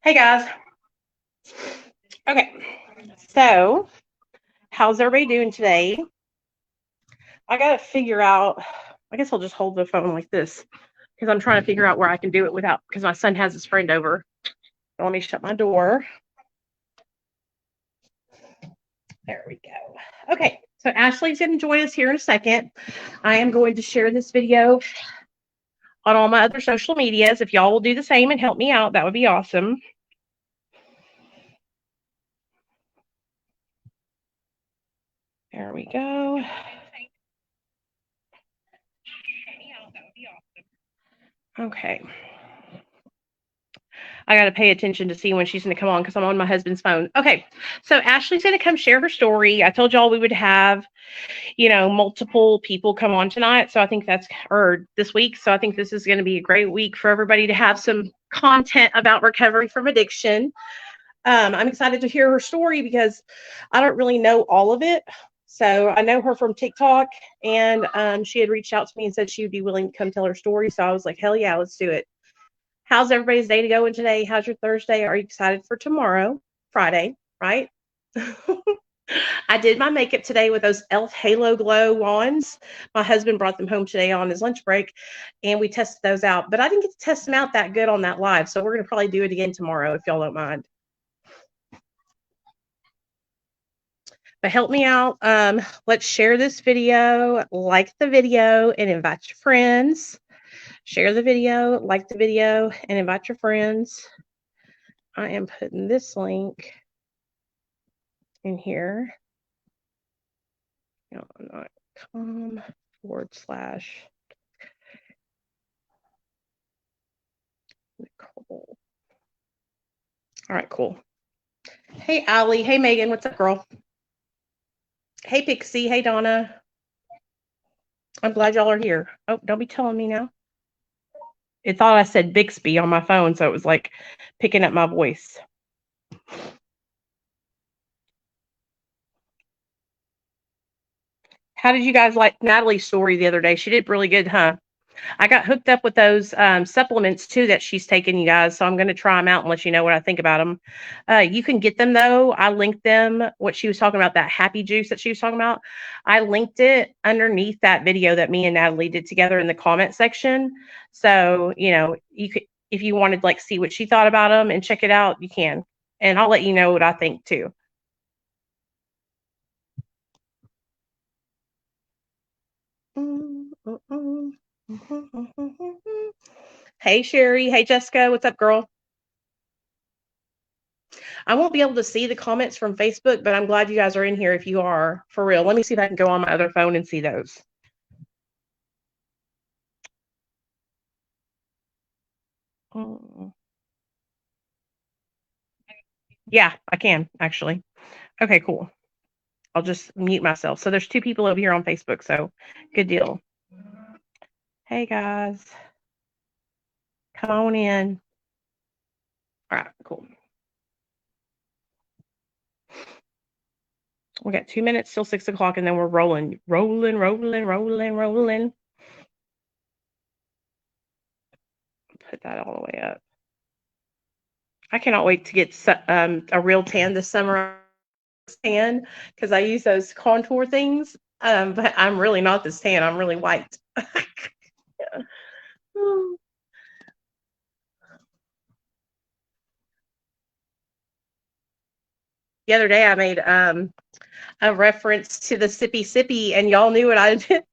Hey guys. Okay. So, how's everybody doing today? I got to figure out, I guess I'll just hold the phone like this because I'm trying to figure out where I can do it without, because my son has his friend over. So let me shut my door. There we go. Okay. So, Ashley's going to join us here in a second. I am going to share this video on all my other social medias. If y'all will do the same and help me out, that would be awesome. There we go. Okay. I got to pay attention to see when she's going to come on because I'm on my husband's phone. Okay. So Ashley's going to come share her story. I told y'all we would have, multiple people come on tonight. So I think or this week. So I think this is going to be a great week for everybody to have some content about recovery from addiction. I'm excited to hear her story because I don't really know all of it. So I know her from TikTok, and she had reached out to me and said she would be willing to come tell her story. So I was like, hell yeah, let's do it. How's everybody's day going today? How's your Thursday? Are you excited for tomorrow? Friday, right? I did my makeup today with those e.l.f. Halo Glow wands. My husband brought them home today on his lunch break, and we tested those out. But I didn't get to test them out that good on that live, so we're going to probably do it again tomorrow if y'all don't mind. But help me out. Let's share this video, like the video, and invite your friends. Share the video, like the video, and invite your friends. I am putting this link in here. .com/Nicole. All right, cool. Hey, Allie. Hey, Megan. What's up, girl? Hey, Pixie. Hey, Donna. I'm glad y'all are here. Oh, don't be telling me now. It thought I said Bixby on my phone, so it was like picking up my voice. How did you guys like Natalie's story the other day? She did really good, huh? I got hooked up with those supplements too that she's taking, you guys. So I'm going to try them out and let you know what I think about them. You can get them though. I linked them. What she was talking about, that happy juice that she was talking about, I linked it underneath that video that me and Natalie did together in the comment section. So you could, if you wanted like see what she thought about them and check it out, you can. And I'll let you know what I think too. Hey, Sherry. Hey, Jessica. What's up, girl? I won't be able to see the comments from Facebook, but I'm glad you guys are in here if you are, for real. Let me see if I can go on my other phone and see those. Yeah, I can, actually. Okay, cool. I'll just mute myself. So there's two people over here on Facebook, so good deal. Hey, guys. Come on in. All right, cool. We got 2 minutes till 6 o'clock, and then we're rolling. Put that all the way up. I cannot wait to get a real tan this summer. Tan because I use those contour things, but I'm really not this tan. I'm really white. Yeah. The other day I made a reference to the sippy sippy, and y'all knew what I did.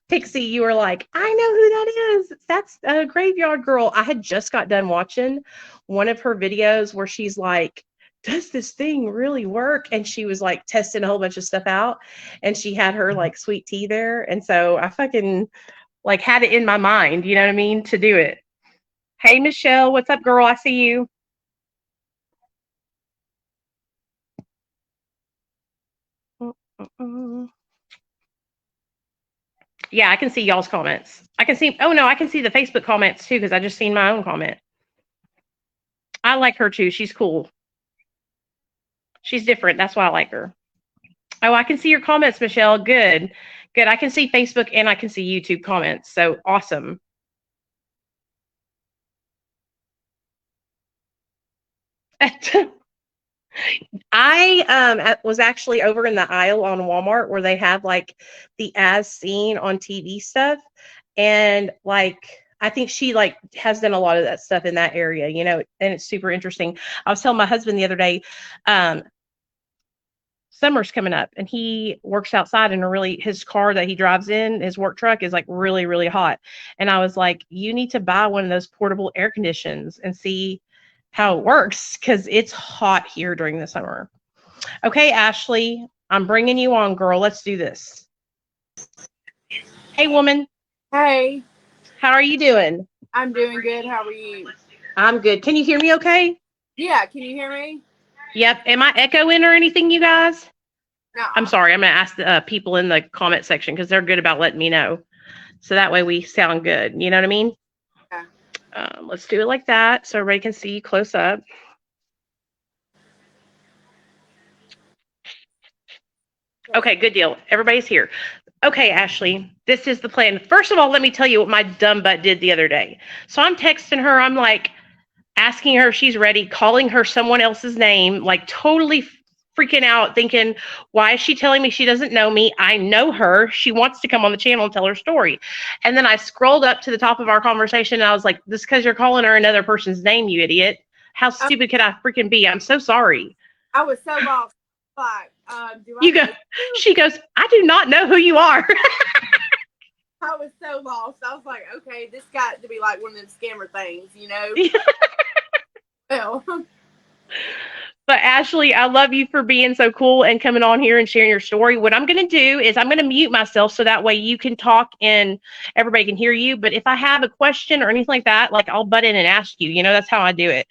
Pixie, you were like, I know who that is. That's a Graveyard Girl. I had just got done watching one of her videos where she's like, does this thing really work? And she was like testing a whole bunch of stuff out, and she had her like sweet tea there. And so I fucking like had it in my mind, you know what I mean, to do it. Hey, Michelle, what's up, girl? I see you. Yeah, I can see y'all's comments. I can see, oh no, I can see the Facebook comments too because I just seen my own comment. I like her too. She's cool. She's different. That's why I like her. Oh, I can see your comments, Michelle. Good. Good. I can see Facebook and I can see YouTube comments. So awesome. I was actually over in the aisle on Walmart where they have like the as seen on TV stuff, and like I think she like has done a lot of that stuff in that area, and it's super interesting. I was telling my husband the other day, um, summer's coming up and he works outside and his car that he drives in, his work truck is like really, really hot. And I was like, you need to buy one of those portable air conditions and see how it works because it's hot here during the summer. Okay, Ashley, I'm bringing you on, girl. Let's do this. Hey, woman. Hey, How are you doing? I'm doing good. How are you? I'm good. Can you hear me okay? Yeah, can you hear me? Yep. Am I echoing or anything, you guys? I'm No. sorry. I'm going to ask the people in the comment section because they're good about letting me know. So that way we sound good. You know what I mean? Yeah. Let's do it like that so everybody can see you close up. Okay, good deal. Everybody's here. Okay, Ashley, this is the plan. First of all, let me tell you what my dumb butt did the other day. So I'm texting her. I'm like asking her if she's ready, calling her someone else's name, like totally freaking out, thinking, why is she telling me she doesn't know me? I know her. She wants to come on the channel and tell her story. And then I scrolled up to the top of our conversation and I was like, this is because you're calling her another person's name, you idiot. How stupid could I freaking be? I'm so sorry. I was so lost. Like, do I You go. know you? She goes, I do not know who you are. I was so lost. I was like, okay, this got to be like one of them scammer things, you know? Well, But Ashley, I love you for being so cool and coming on here and sharing your story. What I'm going to do is I'm going to mute myself so that way you can talk and everybody can hear you. But if I have a question or anything like that, like I'll butt in and ask you. That's how I do it.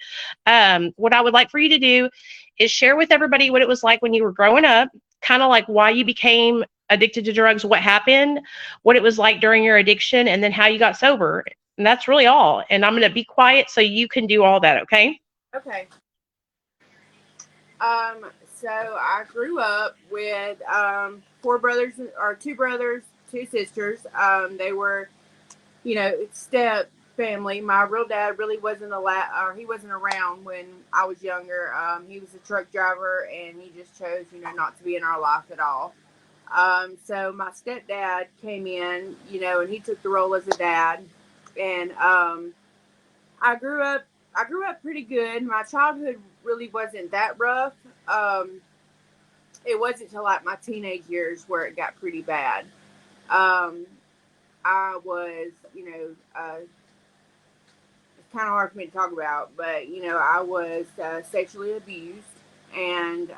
What I would like for you to do is share with everybody what it was like when you were growing up, kind of like why you became addicted to drugs, what happened, what it was like during your addiction, and then how you got sober. And that's really all. And I'm going to be quiet so you can do all that. Okay. okay. So I grew up with four brothers or two brothers, two sisters. They were, step family. My real dad really wasn't or he wasn't around when I was younger. He was a truck driver, and he just chose, not to be in our life at all. So my stepdad came in, and he took the role as a dad, and I grew up. I grew up pretty good. My childhood really wasn't that rough. It wasn't until like my teenage years where it got pretty bad. Um, I was, it's kind of hard for me to talk about, but I was sexually abused, and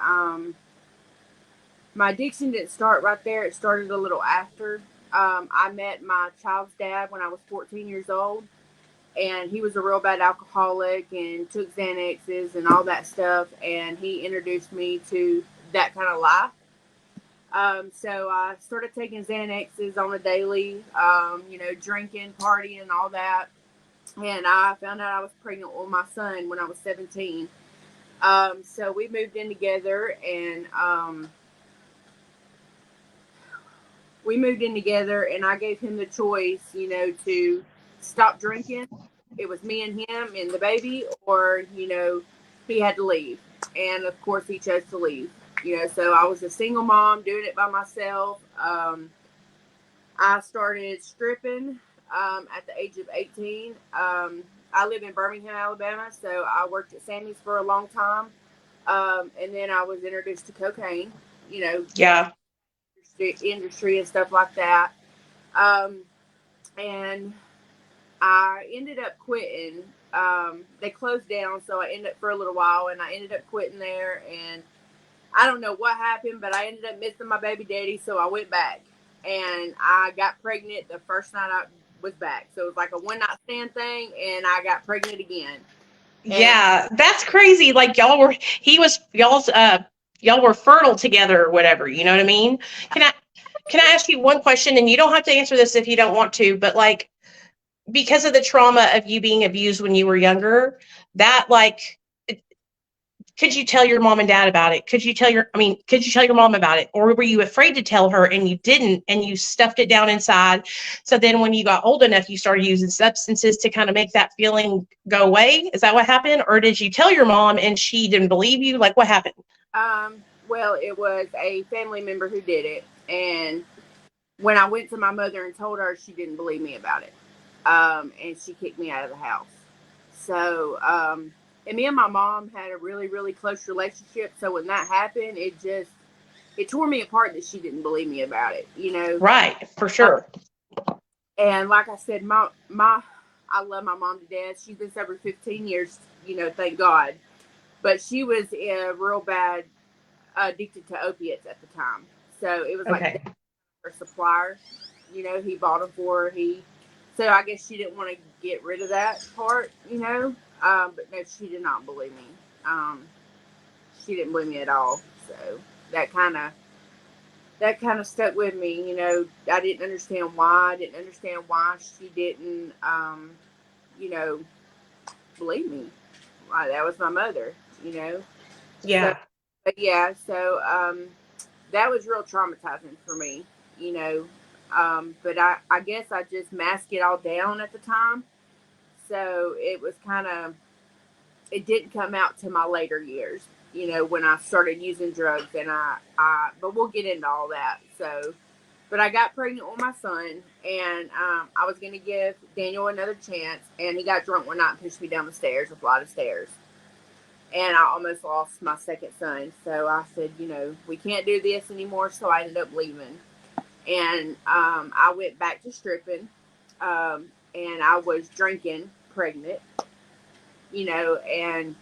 my addiction didn't start right there. It started a little after. I met my child's dad when I was 14 years old, and he was a real bad alcoholic and took Xanaxes and all that stuff, and he introduced me to that kind of life. So I started taking Xanaxes on a daily, drinking, partying, and all that. And I found out I was pregnant with my son when I was 17. So we moved in together, and I gave him the choice, to stop drinking. It was me and him and the baby, or, he had to leave. And of course, he chose to leave. So I was a single mom doing it by myself. I started stripping at the age of 18. I live in Birmingham, Alabama, so I worked at Sammy's for a long time. And then I was introduced to cocaine, Yeah. industry and stuff like that. And I ended up quitting. They closed down, so I ended up for a little while, and I ended up quitting there. And I don't know what happened, but I ended up missing my baby daddy, so I went back. And I got pregnant the first night I was back. So it was like a one night stand thing, and I got pregnant again. And yeah, that's crazy. Like y'all were fertile together or whatever. You know what I mean? Can I ask you one question? And you don't have to answer this if you don't want to, but like because of the trauma of you being abused when you were younger, that like could you tell your mom and dad about it? Could you tell your mom about it? Or were you afraid to tell her and you didn't, and you stuffed it down inside? So then when you got old enough, you started using substances to kind of make that feeling go away. Is that what happened? Or did you tell your mom and she didn't believe you? Like, what happened? Well, it was a family member who did it. And when I went to my mother and told her, she didn't believe me about it. And she kicked me out of the house. So, and me and my mom had a really, really close relationship. So when that happened, it tore me apart that she didn't believe me about it, you know? Right, for sure. And like I said, I love my mom to death. She's been sober 15 years, you know, thank God. But she was real bad addicted to opiates at the time. So it was like Okay. her supplier, you know, he bought them for her. So I guess she didn't want to get rid of that part, you know. But no, she did not believe me. She didn't believe me at all. So that kind of stuck with me, you know. I didn't understand why. I didn't understand why she didn't, you know, believe me. That was my mother, you know. So, Yeah. but yeah, so that was real traumatizing for me, you know. But I guess I just masked it all down at the time. So it was kind of, it didn't come out to my later years, you know, when I started using drugs. And but we'll get into all that. So, but I got pregnant with my son, and I was going to give Daniel another chance. And he got drunk one night and pushed me down the stairs, a flight of stairs. And I almost lost my second son. So I said, you know, we can't do this anymore. So I ended up leaving. And I went back to stripping. And I was drinking pregnant, you know. And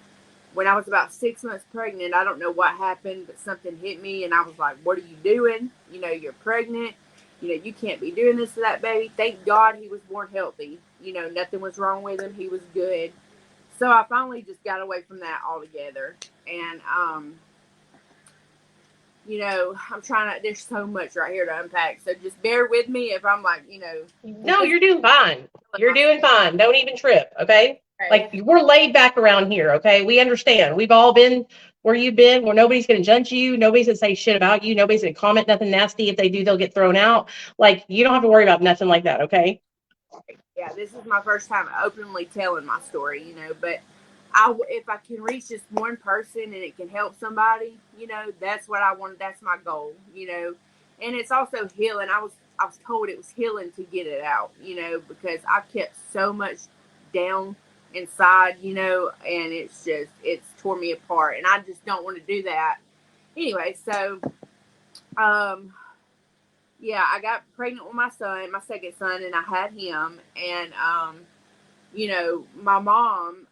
when I was about 6 months pregnant, I don't know what happened, but something hit me. And I was like, what are you doing? You know, you're pregnant. You know, you can't be doing this to that baby. Thank God he was born healthy. You know, nothing was wrong with him. He was good. So I finally just got away from that altogether. And, you know, I'm trying to, there's so much right here to unpack. So just bear with me if I'm like, you know. No, you're doing fine. You're doing fine. Don't even trip, okay? Like, we're laid back around here, okay? We understand. We've all been where you've been, where nobody's going to judge you. Nobody's going to say shit about you. Nobody's going to comment nothing nasty. If they do, they'll get thrown out. Like, you don't have to worry about nothing like that, okay? Yeah, this is my first time openly telling my story, you know, but if I can reach just one person and it can help somebody, you know, that's what I want. That's my goal, you know. And it's also healing. I was told it was healing to get it out, you know, because I kept so much down inside, you know, and it's tore me apart, and I just don't want to do that. Anyway, so um yeah, I got pregnant with my son, my second son, and I had him. And you know, my mom,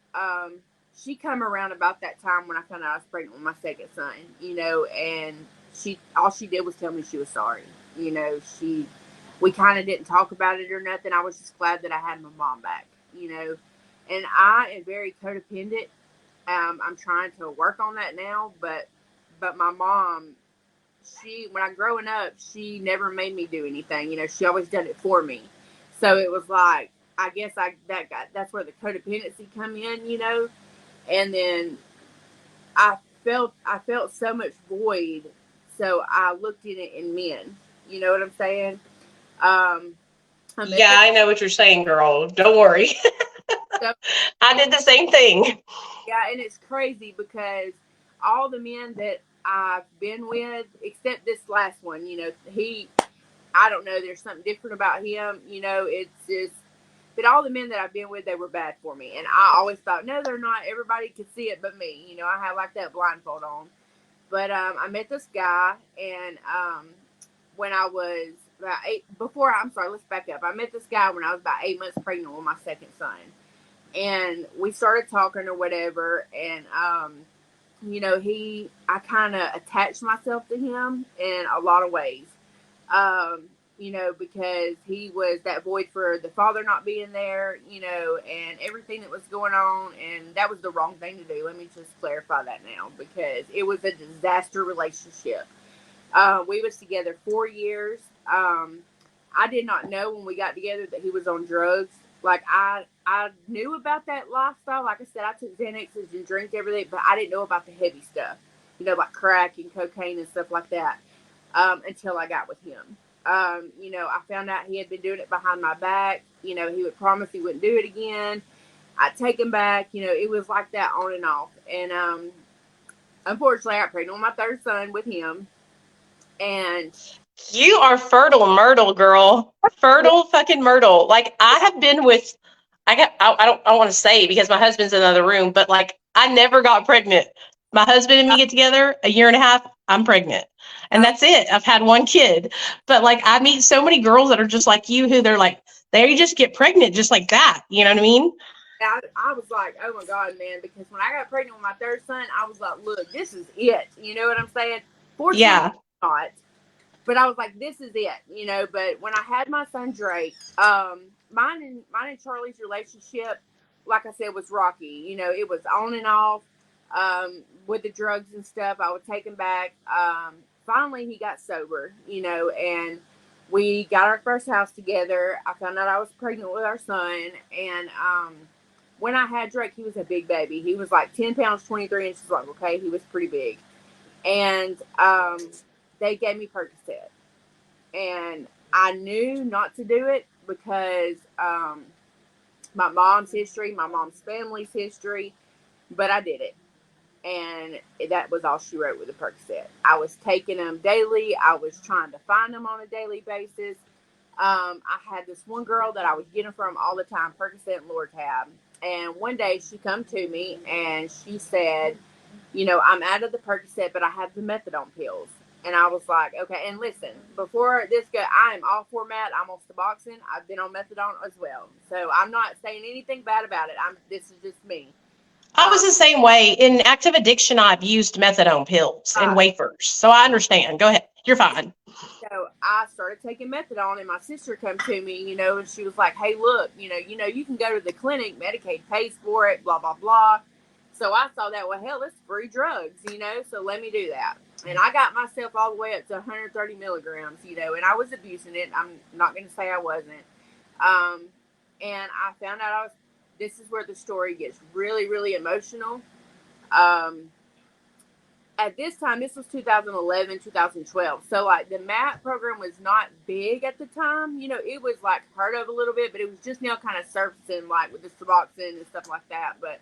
she come around about that time when I found out I was pregnant with my second son, you know. And all she did was tell me she was sorry. You know, we kind of didn't talk about it or nothing. I was just glad that I had my mom back, you know. And I am very codependent. I'm trying to work on that now, but my mom, when I growing up, she never made me do anything. You know, she always done it for me. So it was like, I guess that's where the codependency come in, you know. And then I felt so much void. So I looked in it in men. You know what I'm saying? Um, Yeah, I know what you're saying, girl. Don't worry. so, I did the same thing. yeah, and it's crazy because all the men that I've been with, except this last one, you know, I don't know, there's something different about him, you know. It's just, but all the men that I've been with, they were bad for me. And I always thought, no, they're not. Everybody could see it but me. You know, I had like that blindfold on. But I met this guy, and when I was about I'm sorry, let's back up. I met this guy when I was about 8 months pregnant with my second son. And we started talking or whatever. And, you know, I kind of attached myself to him in a lot of ways. Um, you know, because he was that void for the father not being there, you know, and everything that was going on. And that was the wrong thing to do. Let me just clarify that now, because it was a disaster relationship. We was together 4 years. I did not know when we got together that he was on drugs. Like I knew about that lifestyle. Like I said, I took Xanaxes and drank everything, but I didn't know about the heavy stuff. Like crack and cocaine and stuff like that. Until I got with him. I found out he had been doing it behind my back. He would promise he wouldn't do it again. I'd take him back. It was like that on and off. And unfortunately, I got pregnant with my third son with him. And You are fertile myrtle, girl. Fertile fucking myrtle. Like I have been with I want to say because my husband's in another room, but like I never got pregnant. My husband and me get together a year and a half, I'm pregnant. And that's it. I've had one kid. But like I meet so many girls that are just like you who they're like they just get pregnant just like that. You know what I mean? I was like, oh my God, man, because when I got pregnant with my third son, I was like, look, this is it. You know what I'm saying? Fortunately, Yeah. not. But I was like, this is it. But when I had my son Drake, mine and Charlie's relationship, like I said, was rocky. It was on and off with the drugs and stuff. I would take him back. Finally, he got sober, and we got our first house together. I found out I was pregnant with our son, and when I had Drake, he was a big baby. He was like 10 pounds, 23 inches long. Okay, he was pretty big, and they gave me Percocet, and I knew not to do it because my mom's history, my mom's family's history, but I did it. And that was all she wrote with the Percocet. I was taking them daily. I was trying to find them on a daily basis. I had this one girl that I was getting from all the time, Percocet and Lortab. And one day she come to me and she said, I'm out of the Percocet, but I have the methadone pills. And I was like, okay. And listen, before this go, I am all format. I'm on Suboxone. I've been on methadone as well. So I'm not saying anything bad about it. This is just me. I was the same way. In active addiction, I've used methadone pills and Uh, wafers. So I understand. Go ahead. You're fine. so I started taking methadone, and my sister come to me, and she was like, "Hey, look, you can go to the clinic. Medicaid pays for it. Blah blah blah." So I saw that. Well, hell, it's free drugs, So let me do that. And I got myself all the way up to 130 milligrams, and I was abusing it. I'm not going to say I wasn't. And I found out I was. This is where the story gets really, really emotional. Um, at this time, this was 2011, 2012. So, like, the MAP program was not big at the time. It was, like, heard of a little bit, but it was just now kind of surfacing, like, with the Suboxone and stuff like that. But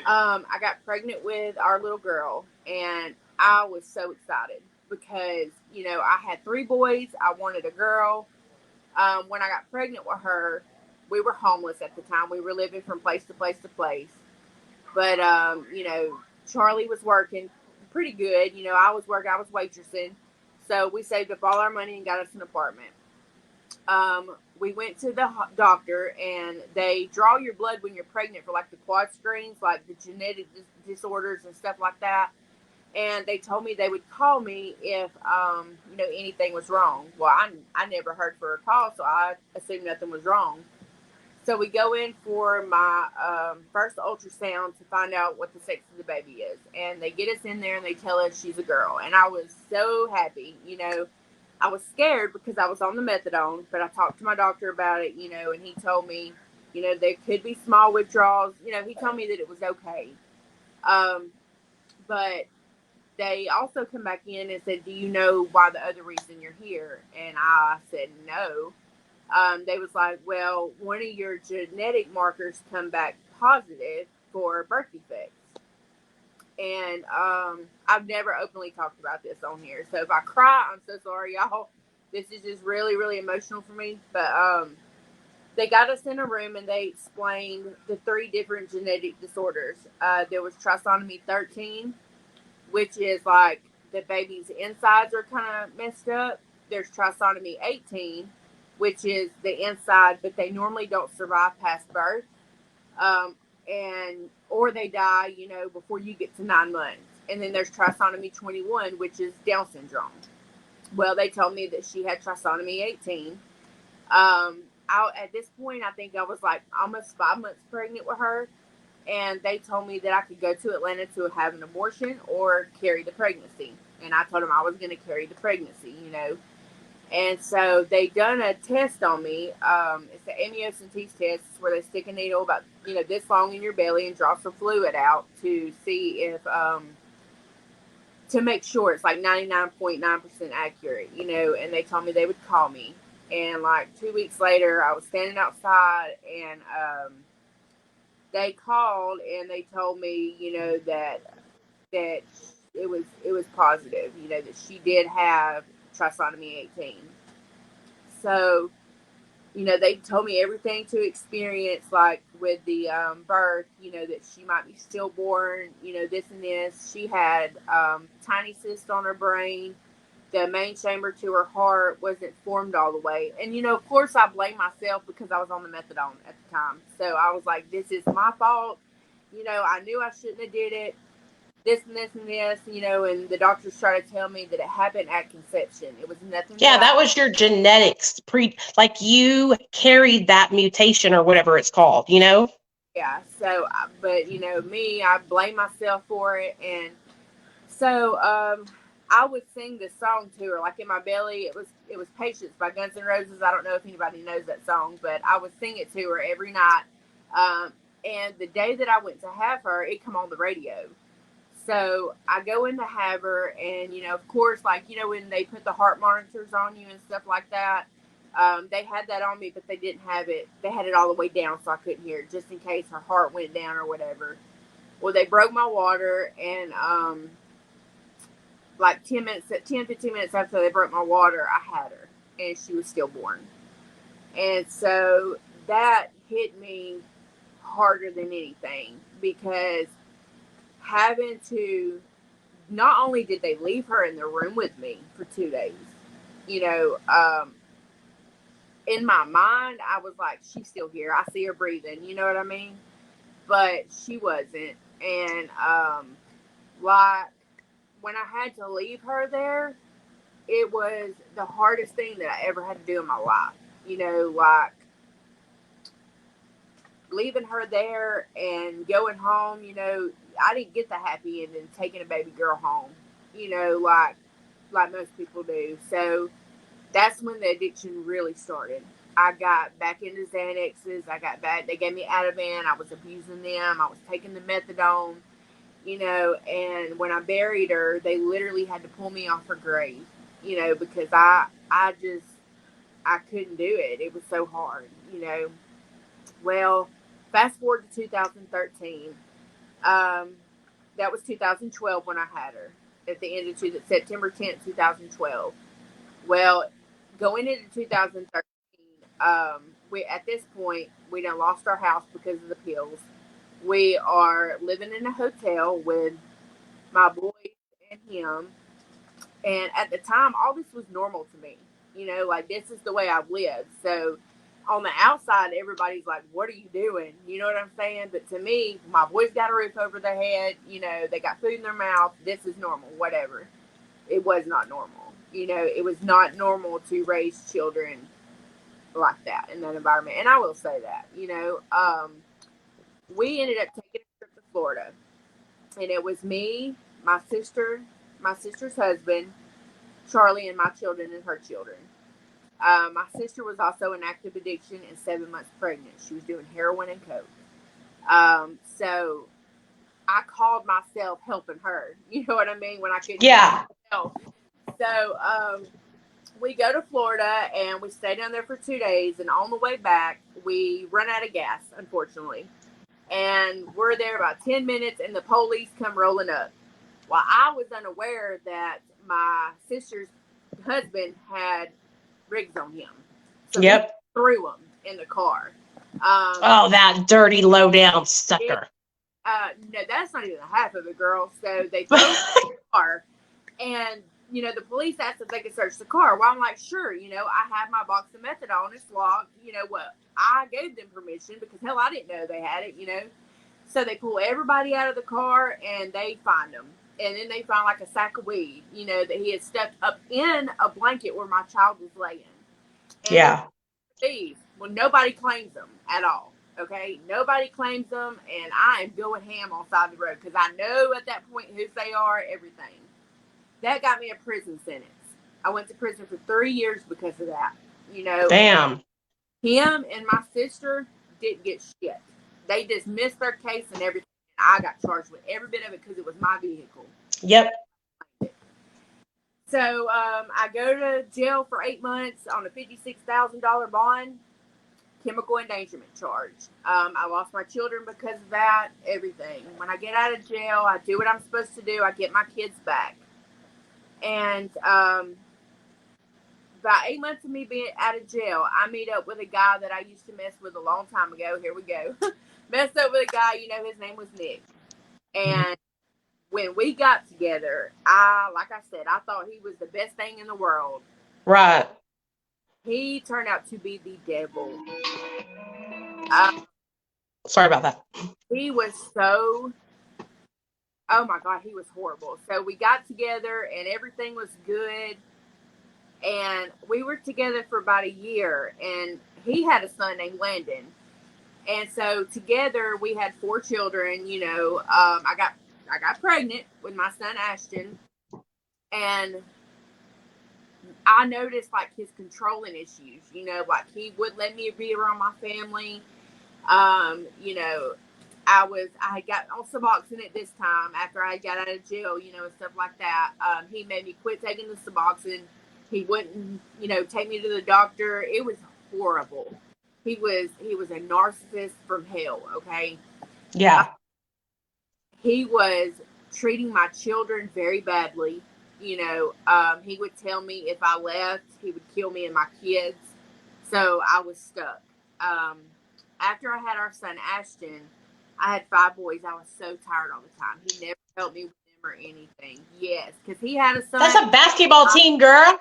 I got pregnant with our little girl, and I was so excited because, I had 3 boys. I wanted a girl. When I got pregnant with her, we were homeless at the time. We were living from place to place to place. But, Charlie was working pretty good. I was working, I was waitressing. So we saved up all our money and got us an apartment. We went to the doctor, and they draw your blood when you're pregnant for like the quad screens, like the genetic disorders and stuff like that. And they told me they would call me if anything was wrong. Well, I never heard for a call, so I assumed nothing was wrong. So we go in for my first ultrasound to find out what the sex of the baby is. And they get us in there and they tell us she's a girl. And I was so happy. I was scared because I was on the methadone, but I talked to my doctor about it, and he told me, there could be small withdrawals. He told me that it was okay. But they also come back in and said, do you know why the other reason you're here? And I said, no. They was like, well, one of your genetic markers come back positive for birth defects. And I've never openly talked about this on here. So if I cry, I'm so sorry, y'all. This is just really, really emotional for me. But they got us in a room and they explained the 3 different genetic disorders. There was trisomy 13, which is like the baby's insides are kind of messed up. There's trisomy 18, which is the inside, but they normally don't survive past birth, or they die, before you get to 9 months. And then there's trisomy 21, which is Down syndrome. Well, they told me that she had trisomy 18. At this point, I think I was like almost 5 months pregnant with her, and they told me that I could go to Atlanta to have an abortion or carry the pregnancy. And I told them I was going to carry the pregnancy, And so they done a test on me. It's the amniocentesis test where they stick a needle about this long in your belly and draw some fluid out to see if to make sure it's like 99.9% accurate. And they told me they would call me. And like 2 weeks later, I was standing outside and they called and they told me that it was positive. That she did have trisomy 18. So, they told me everything to experience, like with the birth, that she might be stillborn, this and this. She had tiny cyst on her brain. The main chamber to her heart wasn't formed all the way. And, of course, I blame myself because I was on the methadone at the time. So I was like, this is my fault. I knew I shouldn't have did it. This and this and this, and the doctors tried to tell me that it happened at conception. It was nothing. Yeah, that was your genetics like you carried that mutation or whatever it's called, Yeah. So, but me, I blame myself for it, and so I would sing this song to her, like in my belly. It was "Patience" by Guns N' Roses. I don't know if anybody knows that song, but I would sing it to her every night. And the day that I went to have her, it come on the radio. So I go in to have her, and of course, like when they put the heart monitors on you and stuff like that, they had that on me, but they didn't have it. They had it all the way down, so I couldn't hear it, just in case her heart went down or whatever. Well, they broke my water, and like 15 minutes after they broke my water, I had her, and she was stillborn. And so that hit me harder than anything because having to not only did they leave her in the room with me for 2 days, you know, in my mind, I was like, she's still here. I see her breathing. You know what I mean? But she wasn't. And, like, when I had to leave her there, it was the hardest thing that I ever had to do in my life. Like, leaving her there and going home, I didn't get the happy ending taking a baby girl home, like most people do. So that's when the addiction really started. I got back into Xanaxes. I got back. They gave me Ativan. I was abusing them. I was taking the methadone, and when I buried her, they literally had to pull me off her grave, because I couldn't do it. It was so hard. Well, fast forward to 2013. That was 2012 when I had her. At the end of September 10th, 2012. Well, going into 2013, we at this point we done lost our house because of the pills. We are living in a hotel with my boys and him. And at the time, all this was normal to me. Like this is the way I've lived. So on the outside, everybody's like, "What are you doing?" You know what I'm saying? But to me, my boys got a roof over their head. They got food in their mouth. This is normal. Whatever. It was not normal. It was not normal to raise children like that in that environment. And I will say that. We ended up taking a trip to Florida, and it was me, my sister, my sister's husband, Charlie, and my children and her children. My sister was also in active addiction and 7 months pregnant. She was doing heroin and coke. So I called myself helping her. You know what I mean? When I couldn't help. So we go to Florida and we stay down there for 2 days. And on the way back, we run out of gas, unfortunately. And we're there about 10 minutes and the police come rolling up. Well, I was unaware that my sister's husband had rigs on him. So he threw them in the car. Oh, that dirty, low-down sucker. No, that's not even half of it, girl. So they threw the car, and the police asked if they could search the car. Well, I'm like, sure. I have my box of methadone. It's locked. What? I gave them permission because hell, I didn't know they had it. So they pull everybody out of the car and they find them. And then they find like a sack of weed, that he had stuffed up in a blanket where my child was laying. And thieves. Well, nobody claims them at all. Okay, nobody claims them, and I am going ham on the side of the road because I know at that point who they are, everything. That got me a prison sentence. I went to prison for 3 years because of that. You know, Damn. him and my sister didn't get shit. They dismissed their case and everything. I got charged with every bit of it because it was my vehicle. Yep. So I go to jail for 8 months on a $56,000 bond, chemical endangerment charge. I lost my children because of that, everything. When I get out of jail, I do what I'm supposed to do. I get my kids back. And about 8 months of me being out of jail, I meet up with a guy that I used to mess with a long time ago. Here we go. Messed up with a guy, his name was Nick. And when we got together, like I said, I thought he was the best thing in the world. Right. He turned out to be the devil. Sorry about that. He was oh my God, he was horrible. So we got together and everything was good. And we were together for about a year, and he had a son named Landon. And so together we had 4 children. I got pregnant with my son Ashton, and I noticed like his controlling issues. Like he wouldn't let me be around my family. I had got on Suboxone at this time after I got out of jail, and stuff like that. He made me quit taking the Suboxone. He wouldn't, take me to the doctor. It was horrible. He was a narcissist from hell. Okay. Yeah. He was treating my children very badly. He would tell me if I left, he would kill me and my kids. So I was stuck. After I had our son Ashton, I had 5 boys. I was so tired all the time. He never helped me with them or anything. Yes, because he had a son. That's a basketball team, girl.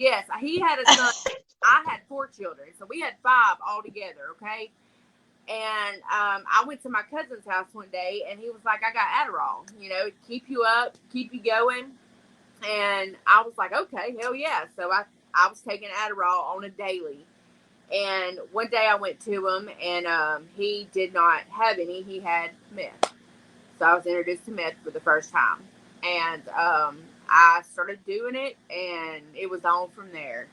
Yes, he had a son. I had 4 children, so we had 5 all together. Okay. And I went to my cousin's house one day, and he was like, I got Adderall, keep you up, keep you going. And I was like, okay, hell yeah. So I was taking Adderall on a daily. And one day I went to him, and he did not have any. He had meth. So I was introduced to meth for the first time. And I started doing it, and it was on from there.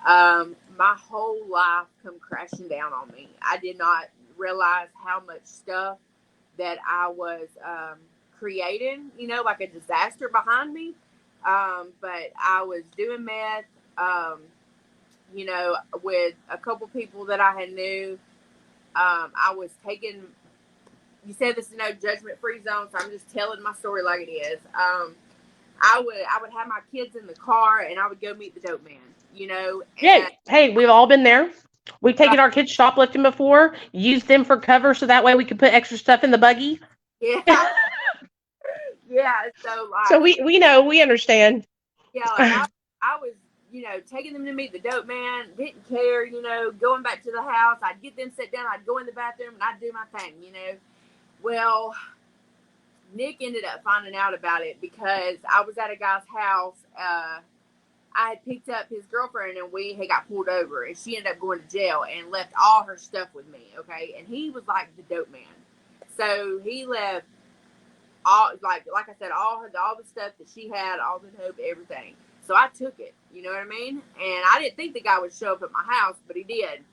My whole life come crashing down on me. I did not realize how much stuff that I was creating, like a disaster behind me. But I was doing meth, with a couple people that I had knew. I was taking, you said this is no judgment free zone, so I'm just telling my story like it is. I would have my kids in the car, and I would go meet the dope man. Yeah. Hey, we've all been there. We've taken our kids shoplifting before, used them for cover so that way we could put extra stuff in the buggy. Yeah. Yeah. So we know, we understand. Yeah, like I was, taking them to meet the dope man, didn't care, going back to the house. I'd get them sit down, I'd go in the bathroom, and I'd do my thing, Well, Nick ended up finding out about it because I was at a guy's house. I had picked up his girlfriend, and we had got pulled over, and she ended up going to jail and left all her stuff with me, okay? And he was like the dope man. So he left all, like I said, all the stuff that she had, all the dope, everything. So I took it, you know what I mean? And I didn't think the guy would show up at my house, but he did.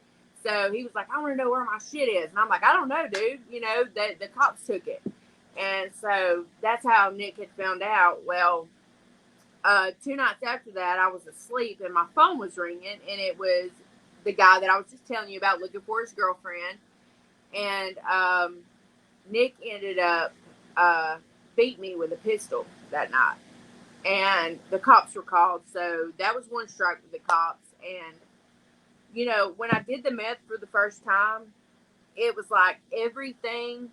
So he was like, I want to know where my shit is. And I'm like, I don't know, dude. The cops took it. And so that's how Nick had found out. Well, 2 nights after that, I was asleep, and my phone was ringing, and it was the guy that I was just telling you about looking for his girlfriend. And Nick ended up beat me with a pistol that night. And the cops were called, so that was one strike with the cops. And, when I did the meth for the first time, it was like everything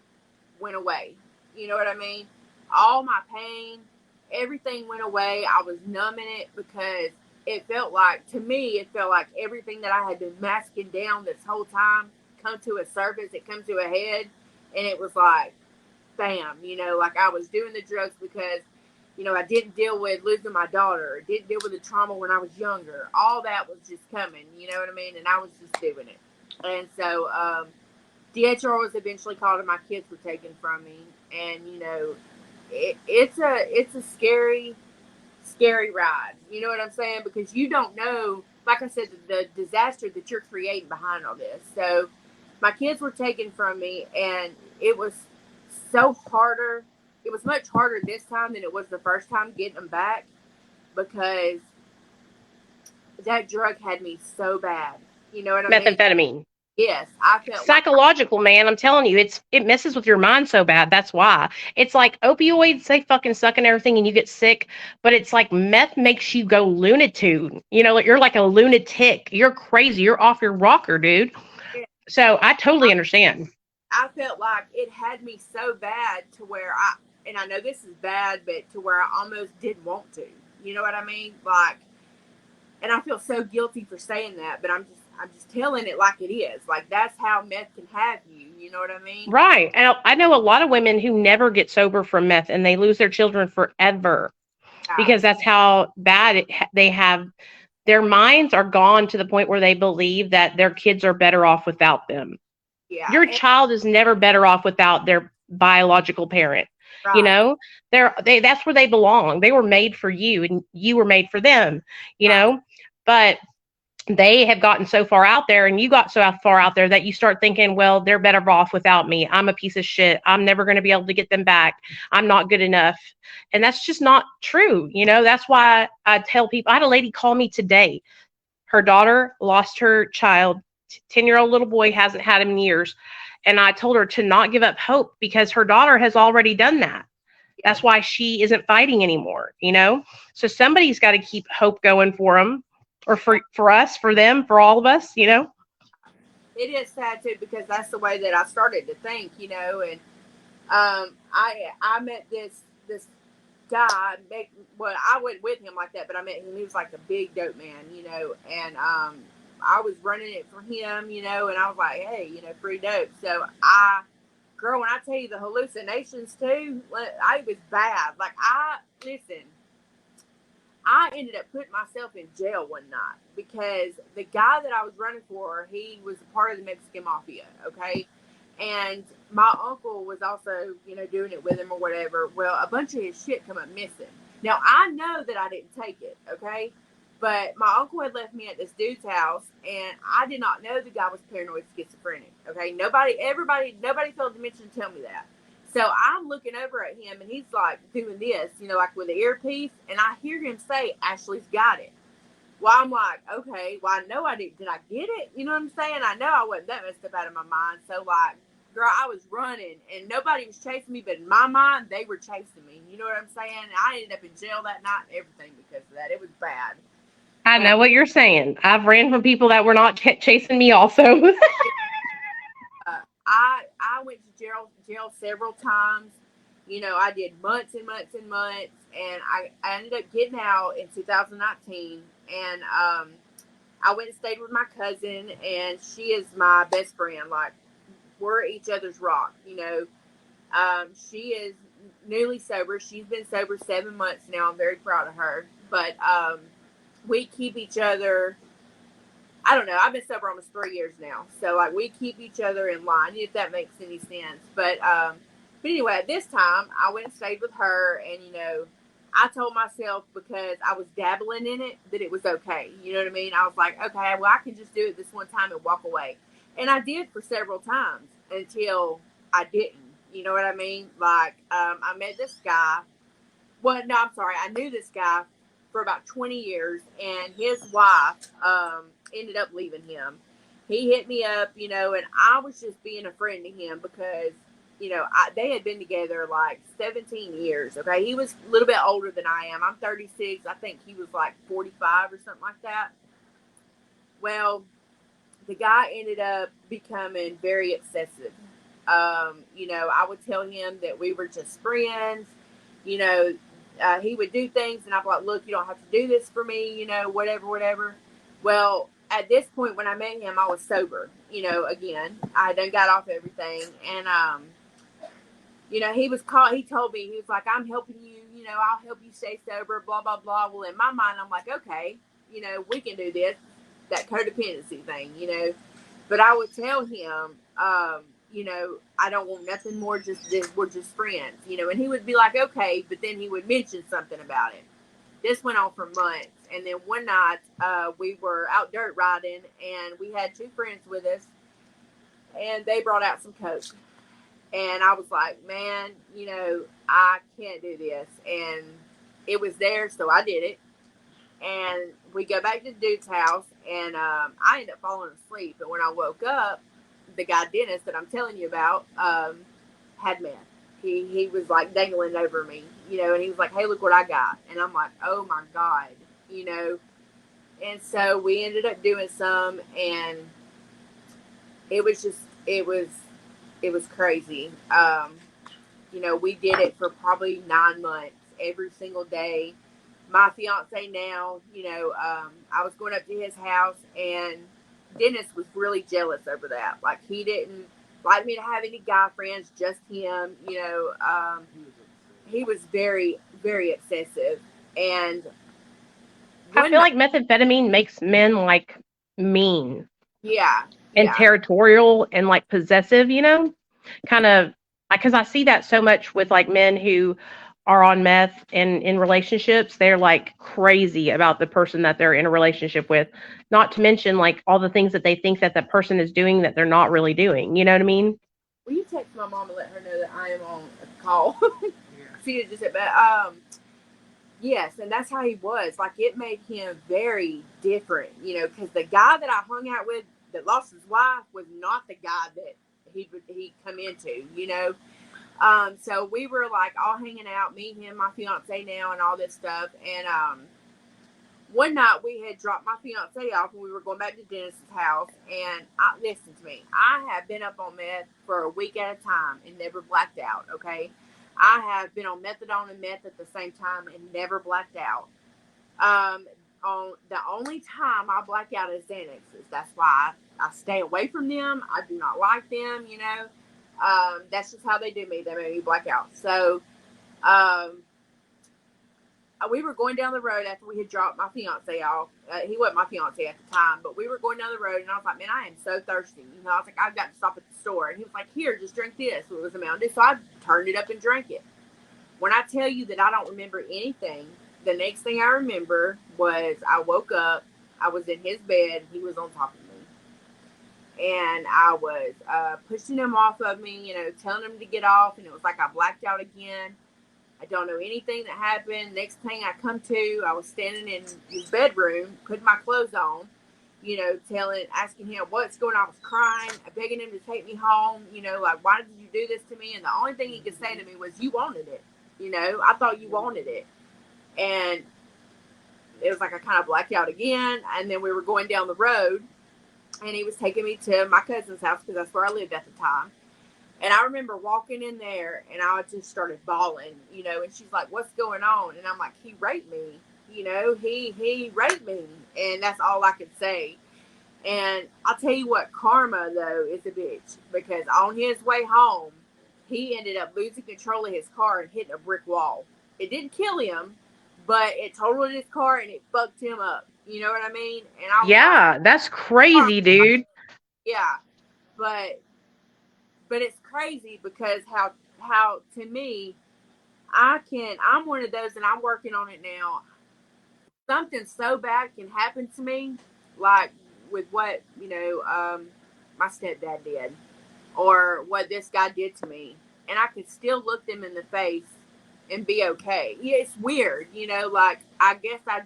went away. You know what I mean? All my pain, everything went away. I was numbing it because to me, it felt like everything that I had been masking down this whole time come to a surface, it come to a head, and it was like, bam, like I was doing the drugs because, I didn't deal with losing my daughter, didn't deal with the trauma when I was younger. All that was just coming, you know what I mean? And I was just doing it. And so, DHR was eventually called, and my kids were taken from me. And, it's a scary scary ride. You know what I'm saying? Because you don't know, like I said, the disaster that you're creating behind all this. So my kids were taken from me, and it was so harder. It was much harder this time than it was the first time getting them back, because that drug had me so bad. You know what I mean? Methamphetamine. Yes, I felt like Psychological, man. I'm telling you, it messes with your mind so bad. That's why. It's like opioids, they fucking suck and everything and you get sick, but it's like meth makes you go lunatic. You know, like you're like a lunatic. You're crazy. You're off your rocker, dude. So I totally understand. I felt like it had me so bad to where and I know this is bad, but to where I almost didn't want to. You know what I mean? Like, and I feel so guilty for saying that, but I'm just telling it like it is. Like, that's how meth can have you. You know what I mean? Right. And I know a lot of women who never get sober from meth and they lose their children forever Yeah. because that's how bad they have. Their minds are gone to the point where they believe that their kids are better off without them. Yeah. Your And, child is never better off without their biological parent. You right. know, that's where they belong. They were made for you and you were made for them, you Right. know. But they have gotten so far out there and you got so far out there that you start thinking, well, they're better off without me. I'm a piece of shit. I'm never going to be able to get them back. I'm not good enough. And that's just not true. You know, that's why I tell people. I had a lady call me today. Her daughter lost her child. 10-year-old little boy, hasn't had him in years. And I told her to not give up hope because her daughter has already done that. Yeah. That's why she isn't fighting anymore, you know? So somebody's got to keep hope going for them, or for us, for them, for all of us, you know? It is sad too, because that's the way that I started to think, you know. And I met this guy. Well, I went with him like that, but I met him. He was like a big dope man, you know. And I was running it for him, you know. And I was like, hey, you know, free dope. So girl, when I tell you the hallucinations too, I was bad. Like, listen, I ended up putting myself in jail one night because the guy that I was running for, he was a part of the Mexican mafia, okay? And my uncle was also, you know, doing it with him or whatever. Well, a bunch of his shit come up missing. Now, I know that I didn't take it, okay? But my uncle had left me at this dude's house, and I did not know the guy was paranoid schizophrenic, okay? Nobody failed to mention to tell me that. So I'm looking over at him, and he's like doing this, you know, like with the earpiece, and I hear him say, "Ashley's got it." Well, I'm like, okay, well, I know I did. Did I get it? You know what I'm saying? I know I wasn't that messed up out of my mind. So, like, girl, I was running, and nobody was chasing me, but in my mind, they were chasing me. You know what I'm saying? And I ended up in jail that night and everything because of that. It was bad. I And know what you're saying. I've ran from people that were not chasing me also. I went to jail several times. You know, I did months and months and months, and I ended up getting out in 2019. And I went and stayed with my cousin, and she is my best friend. Like, we're each other's rock. You know, she is newly sober. She's been sober 7 months now. I'm very proud of her. But we keep each other. I don't know. I've been sober almost 3 years now, so like we keep each other in line, if that makes any sense. But anyway, at this time, I went and stayed with her, and you know, I told myself because I was dabbling in it that it was okay. You know what I mean? I was like, okay, well, I can just do it this one time and walk away, and I did for several times until I didn't. You know what I mean? Like, I met this guy. Well, no, I'm sorry. I knew this guy for about 20 years, and his wife ended up leaving him. He hit me up, you know, and I was just being a friend to him because, you know, they had been together like 17 years. Okay. He was a little bit older than I am. I'm 36. I think he was like 45 or something like that. Well, the guy ended up becoming very obsessive. You know, I would tell him that we were just friends. You know, he would do things, and I'd be like, "Look, you don't have to do this for me." You know, whatever, whatever. Well, at this point, when I met him, I was sober. You know, again, I done got off everything, and you know, he was called. He told me he was like, "I'm helping you. You know, I'll help you stay sober." Blah blah blah. Well, in my mind, I'm like, "Okay, you know, we can do this." That codependency thing, you know. But I would tell him, you know, I don't want nothing more. Just this, we're just friends, you know. And he would be like, "Okay," but then he would mention something about it. This went on for months. And then one night, we were out dirt riding, and we had two friends with us, and they brought out some Coke. And I was like, man, I can't do this. And it was there, so I did it. And we go back to the dude's house, and I ended up falling asleep. But when I woke up, the guy Dennis that I'm telling you about had meth. He was like dangling over me, and he was like, "Hey, look what I got," and I'm like, "Oh my god," you know. And so we ended up doing some, and it was just it was crazy. We did it for probably 9 months, every single day. My fiance now, I was going up to his house, and Dennis was really jealous over that. Like, he didn't like me to have any guy friends, just him. He was very, very excessive. And I one feel night, like methamphetamine makes men like mean yeah, and yeah. territorial and like possessive, kind of, because I see that so much with like men who are on meth and in relationships. They're like crazy about the person that they're in a relationship with, not to mention like all the things that they think that the person is doing that they're not really doing. You know what I mean? Will you text my mom and let her know that I am on a call? Yeah. She just said, but yes, and that's how he was. Like, it made him very different, because the guy that I hung out with that lost his wife was not the guy that he come into, So we were like all hanging out, me, him, my fiance now, and all this stuff. And one night we had dropped my fiance off, and we were going back to Dennis's house. And listen to me, I have been up on meth for a week at a time and never blacked out. Okay, I have been on methadone and meth at the same time and never blacked out. On the only time I black out is Xanaxes. That's why I stay away from them. I do not like them. That's just how they do me. They make me black out. So, we were going down the road after we had dropped my fiance off. He wasn't my fiance at the time, but we were going down the road, and I was like, man, I am so thirsty. I was like, I've got to stop at the store. And he was like, here, just drink this. It was a Mountain Dew. So I turned it up and drank it. When I tell you that I don't remember anything, the next thing I remember was I woke up, I was in his bed, he was on top of me. And I was pushing him off of me, telling him to get off, and it was like I blacked out again. I don't know anything that happened. Next thing I come to, I was standing in his bedroom, putting my clothes on, asking him what's going on. I was crying, begging him to take me home, like, why did you do this to me? And the only thing he could say to me was, you wanted it. I thought you wanted it. And it was like I kind of blacked out again. And then we were going down the road, and he was taking me to my cousin's house because that's where I lived at the time. And I remember walking in there, and I just started bawling, and she's like, what's going on? And I'm like, he raped me, he raped me. And that's all I could say. And I'll tell you what, karma, though, is a bitch. Because on his way home, he ended up losing control of his car and hitting a brick wall. It didn't kill him, but it totaled his car and it fucked him up. You know what I mean? And I was like, Yeah, that's crazy, dude. yeah. But it's crazy because how to me, I'm one of those, and I'm working on it now. Something so bad can happen to me, like with what my stepdad did, or what this guy did to me, and I could still look them in the face and be okay. Yeah, it's weird, like, I guess I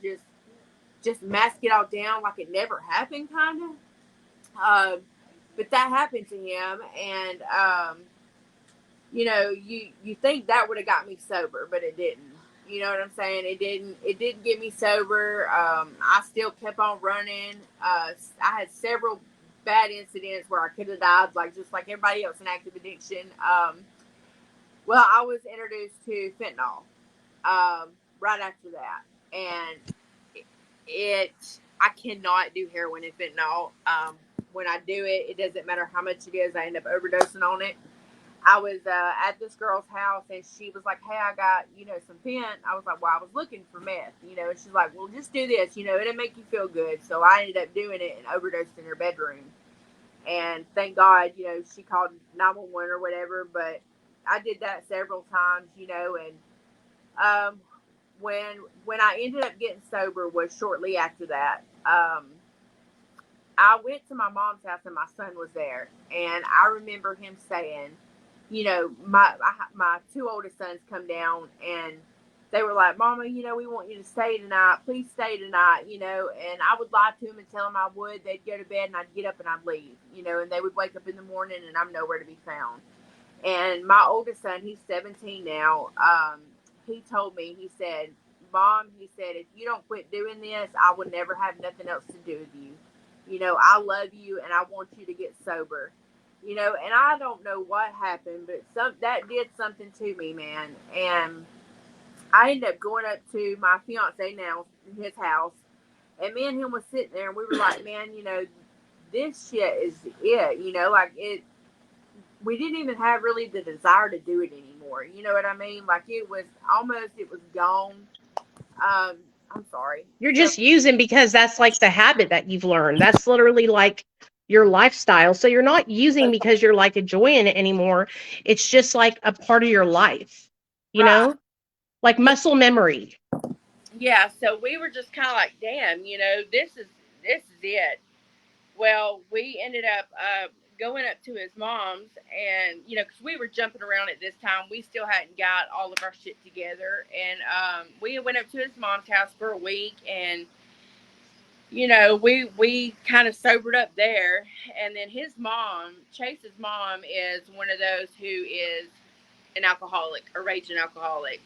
just mask it all down like it never happened, kind of. But that happened to him, and you think that would have got me sober, but it didn't. You know what I'm saying? It didn't get me sober. I still kept on running. I had several bad incidents where I could have died, like just like everybody else in active addiction. Well, I was introduced to fentanyl right after that, and it I cannot do heroin and fentanyl. When I do it, it doesn't matter how much it is. I end up overdosing on it. I was at this girl's house, and she was like, hey, I got, some fent. I was like, well, I was looking for meth, and she's like, well, just do this, it'll make you feel good. So I ended up doing it and overdosed in her bedroom. And thank God, she called 911 or whatever, but I did that several times, and when I ended up getting sober was shortly after that. I went to my mom's house and my son was there, and I remember him saying, my two oldest sons come down and they were like, "Mama, we want you to stay tonight. Please stay tonight." And I would lie to them and tell them I would. They'd go to bed and I'd get up and I'd leave. And they would wake up in the morning and I'm nowhere to be found. And my oldest son, he's 17 now. He told me, he said, "Mom," he said, "if you don't quit doing this, I will never have nothing else to do with you. I love you and I want you to get sober." And I don't know what happened, but that did something to me, man. And I ended up going up to my fiance now, his house, and me and him was sitting there, and we were like, "Man, this shit is it." Like it. We didn't even have really the desire to do it anymore. You know what I mean? Like it was gone. I'm sorry. You're So just using because that's like the habit that you've learned. That's literally like your lifestyle. So you're not using because you're like enjoying it anymore. It's just like a part of your life, you right, know, like muscle memory. yeah. So we were just kind of like, "Damn, this is it." Well, we ended up going up to his mom's, and because we were jumping around at this time, we still hadn't got all of our shit together, and we went up to his mom's house for a week, and we kind of sobered up there, and then his mom, Chase's mom, is one of those who is an alcoholic, a raging alcoholic.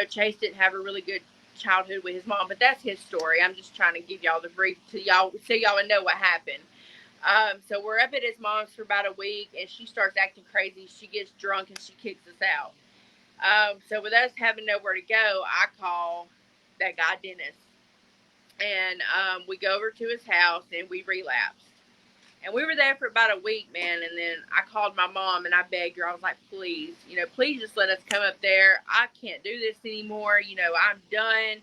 Chase didn't have a really good childhood with his mom, but that's his story. I'm just trying to give y'all the brief to y'all so y'all would know what happened. So we're up at his mom's for about a week, and she starts acting crazy. She gets drunk and she kicks us out. So with us having nowhere to go, I call that guy Dennis, and we go over to his house and we relapsed. And we were there for about a week, man. And then I called my mom and I begged her. I was like, "Please, please just let us come up there. I can't do this anymore. I'm done."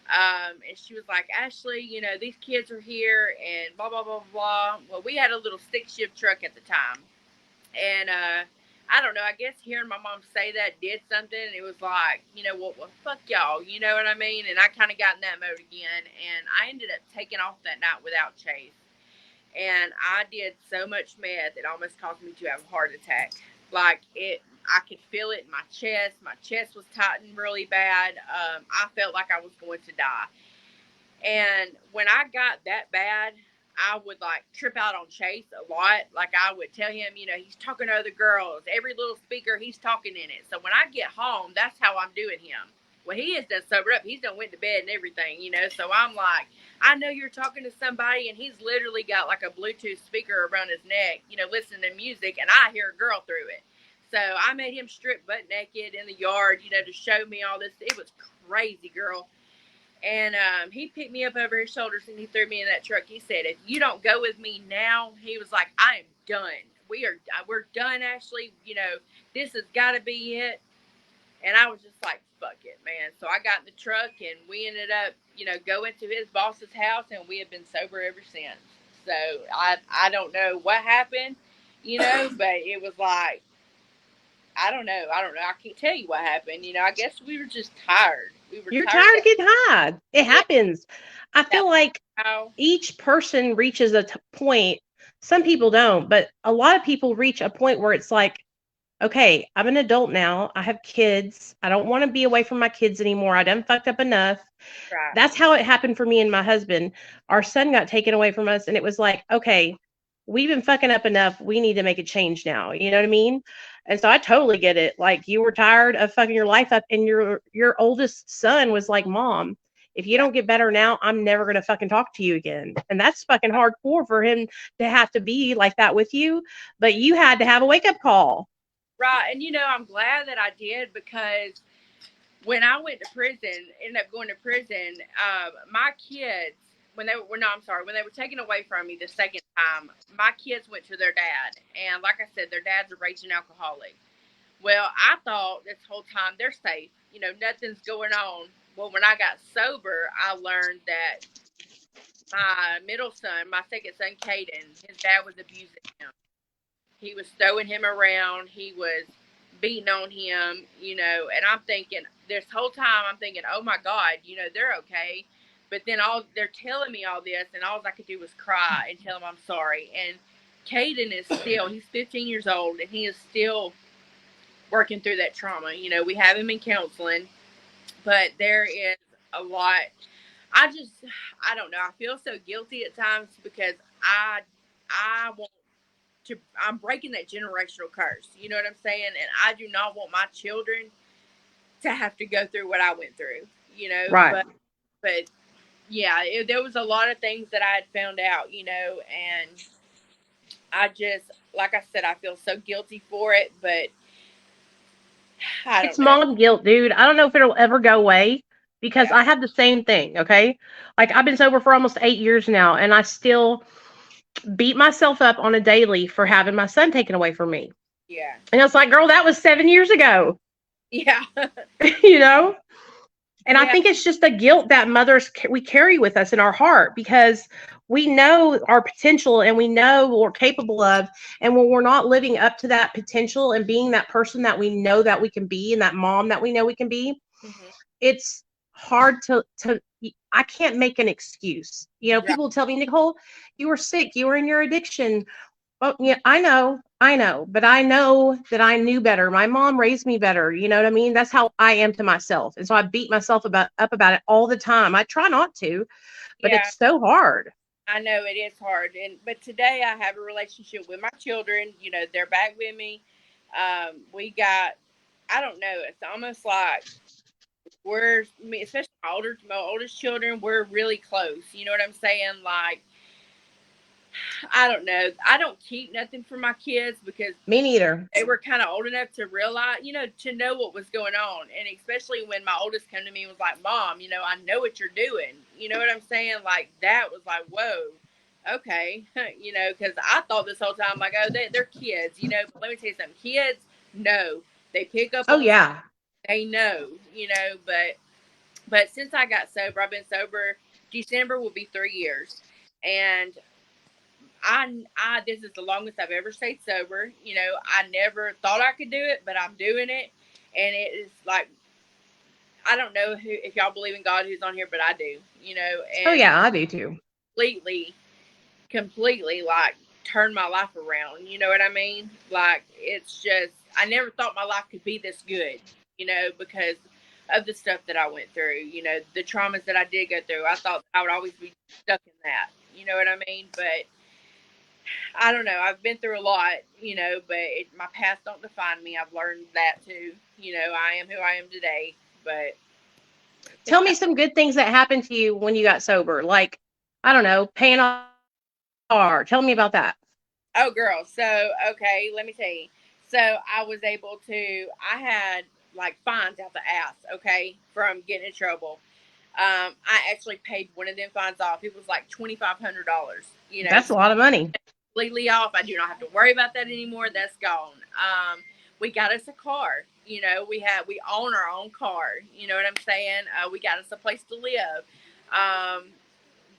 And she was like, "Ashley, these kids are here and blah, blah, blah, blah." Well, we had a little stick shift truck at the time. And I don't know. I guess hearing my mom say that did something. It was like, well, fuck y'all. You know what I mean? And I kind of got in that mode again. And I ended up taking off that night without Chase, and I did so much meth it almost caused me to have a heart attack. Like I could feel it in my chest. My chest was tightened really bad. I felt like I was going to die. And when I got that bad, I would like trip out on Chase a lot. Like I would tell him, he's talking to other girls. Every little speaker, he's talking in it. So when I get home, that's how I'm doing him. Well, he is done sobered up. He's done went to bed and everything. So I'm like, "I know you're talking to somebody," and he's literally got like a Bluetooth speaker around his neck, listening to music, and I hear a girl through it. So I made him strip butt naked in the yard, to show me all this. It was crazy, girl. And he picked me up over his shoulders and he threw me in that truck. He said, "If you don't go with me now," he was like, "I am done. We're done, Ashley. This has got to be it." And I was just like, "Fuck it, man." So I got in the truck and we ended up, going to his boss's house, and we have been sober ever since. So I don't know what happened, but it was like, I don't know. I can't tell you what happened. I guess we were just tired. We were You're tired tired of of getting high. It yeah. happens. I That feel like how each person reaches a point. Some people don't, but a lot of people reach a point where it's like, okay, I'm an adult now. I have kids. I don't want to be away from my kids anymore. I done fucked up enough. right. That's how it happened for me and my husband. Our son got taken away from us, and it was like, okay, we've been fucking up enough. We need to make a change now. You know what I mean? And so I totally get it. Like you were tired of fucking your life up, and your oldest son was like, "Mom, if you Yeah. don't get better now, I'm never gonna fucking talk to you again." And that's fucking hardcore for him to have to be like that with you. But you had to have a wake up call. Right. And I'm glad that I did, because when I went to prison, ended up going to prison, my kids, when they were, no, I'm sorry, when they were taken away from me the second time, my kids went to their dad. And like I said, their dad's a raging alcoholic. Well, I thought this whole time they're safe. Nothing's going on. Well, when I got sober, I learned that my middle son, my second son, Caden, his dad was abusing him. He was throwing him around. He was beating on him, and I'm thinking, this whole time I'm thinking, oh my God, they're okay. But then they're telling me all this, and all I could do was cry and tell them I'm sorry. And Caden is he's 15 years old, and he is still working through that trauma. We have him in counseling, but there is a lot. I don't know. I feel so guilty at times because I want to. I'm breaking that generational curse. You know what I'm saying? And I do not want my children to have to go through what I went through. Right. But yeah, there was a lot of things that I had found out. And I just, like I said, I feel so guilty for it, but I It's don't know. mom guilt, dude. I don't know if it'll ever go away because Yeah, I have the same thing, okay? Like, I've been sober for almost 8 years now, and I still beat myself up on a daily for having my son taken away from me. yeah, And it's like, girl, that was 7 years ago, yeah, you know? And I yeah, think it's just the guilt that we carry with us in our heart because we know our potential and we know what we're capable of. And when we're not living up to that potential and being that person that we know that we can be and that mom that we know we can be, mm-hmm. it's hard to I can't make an excuse. Right, People tell me, Nicole, you were sick, you were in your addiction. Oh, yeah, I know, but I know that I knew better. My mom raised me better. You know what I mean? That's how I am to myself. And so I beat myself up about it all the time. I try not to, but yeah. it's so hard. I know it is hard, but today I have a relationship with my children. They're back with me. We got, I don't know, it's almost like especially my oldest children, we're really close. You know what I'm saying? Like, I don't know. I don't keep nothing from my kids because Me neither. they were kind of old enough to realize, to know what was going on. And especially when my oldest came to me and was like, Mom, I know what you're doing. You know what I'm saying? Like, that was like, whoa, okay. Because I thought this whole time, like, oh, they're kids, but let me tell you something. Kids, no, they pick up Oh, on, yeah. they know, but since I got sober, I've been sober. December will be 3 years. And this is the longest I've ever stayed sober. I never thought I could do it, but I'm doing it, and it is like, I don't know if y'all believe in God who's on here, but I do. Oh, And yeah, I do too. completely, completely like turned my life around. You know what I mean? Like, it's just, I never thought my life could be this good. Because of the stuff that I went through. The traumas that I did go through. I thought I would always be stuck in that. You know what I mean? But I don't know. I've been through a lot, but my past don't define me. I've learned that too. I am who I am today. But Tell me some good things that happened to you when you got sober. Like, I don't know, paying off a car. Tell me about that. oh, girl. So, okay, let me tell you. So, I was able to, I had like fines out the ass, okay, from getting in trouble. I actually paid one of them fines off. It was like $2,500, That's a lot of money. completely off. I do not have to worry about that anymore. That's gone. We got us a car. We own our own car. You know what I'm saying? We got us a place to live.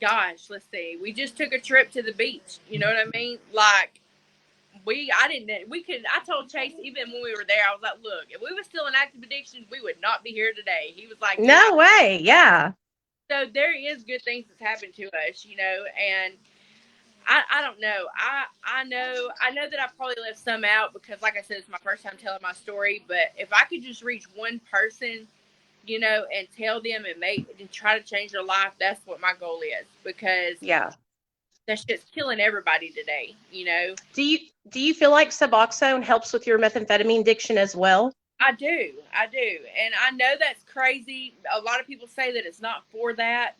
Gosh, let's see. We just took a trip to the beach. You know what I mean? Like, I told Chase, even when we were there, I was like, look, if we were still in active addiction, we would not be here today. He was like, yeah. No way. Yeah. So there is good things that's happened to us, and I don't know. I know that I probably left some out because, like I said, it's my first time telling my story. But if I could just reach one person, and tell them and try to change their life, that's what my goal is, because Yeah. that's just killing everybody today. Do you feel like Suboxone helps with your methamphetamine addiction as well? I do, and I know that's crazy. A lot of people say that it's not for that.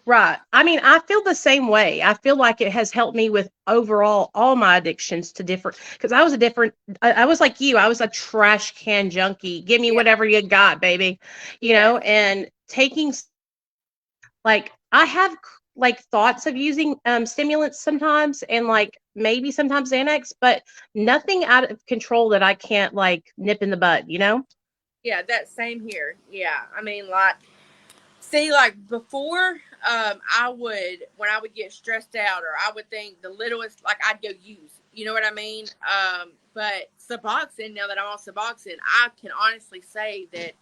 Right. I mean, I feel the same way. I feel like it has helped me with overall all my addictions to different, because I was like you, I was a trash can junkie. Give me Yeah, whatever you got, baby. yeah, And taking, like, I have like thoughts of using stimulants sometimes and like maybe sometimes Xanax, but nothing out of control that I can't like nip in the bud. yeah. That same here. Yeah, I mean, like, see, like before, when I would get stressed out, or I would think the littlest, like, I'd go use. You know what I mean? But Suboxone, now that I'm on Suboxone, I can honestly say that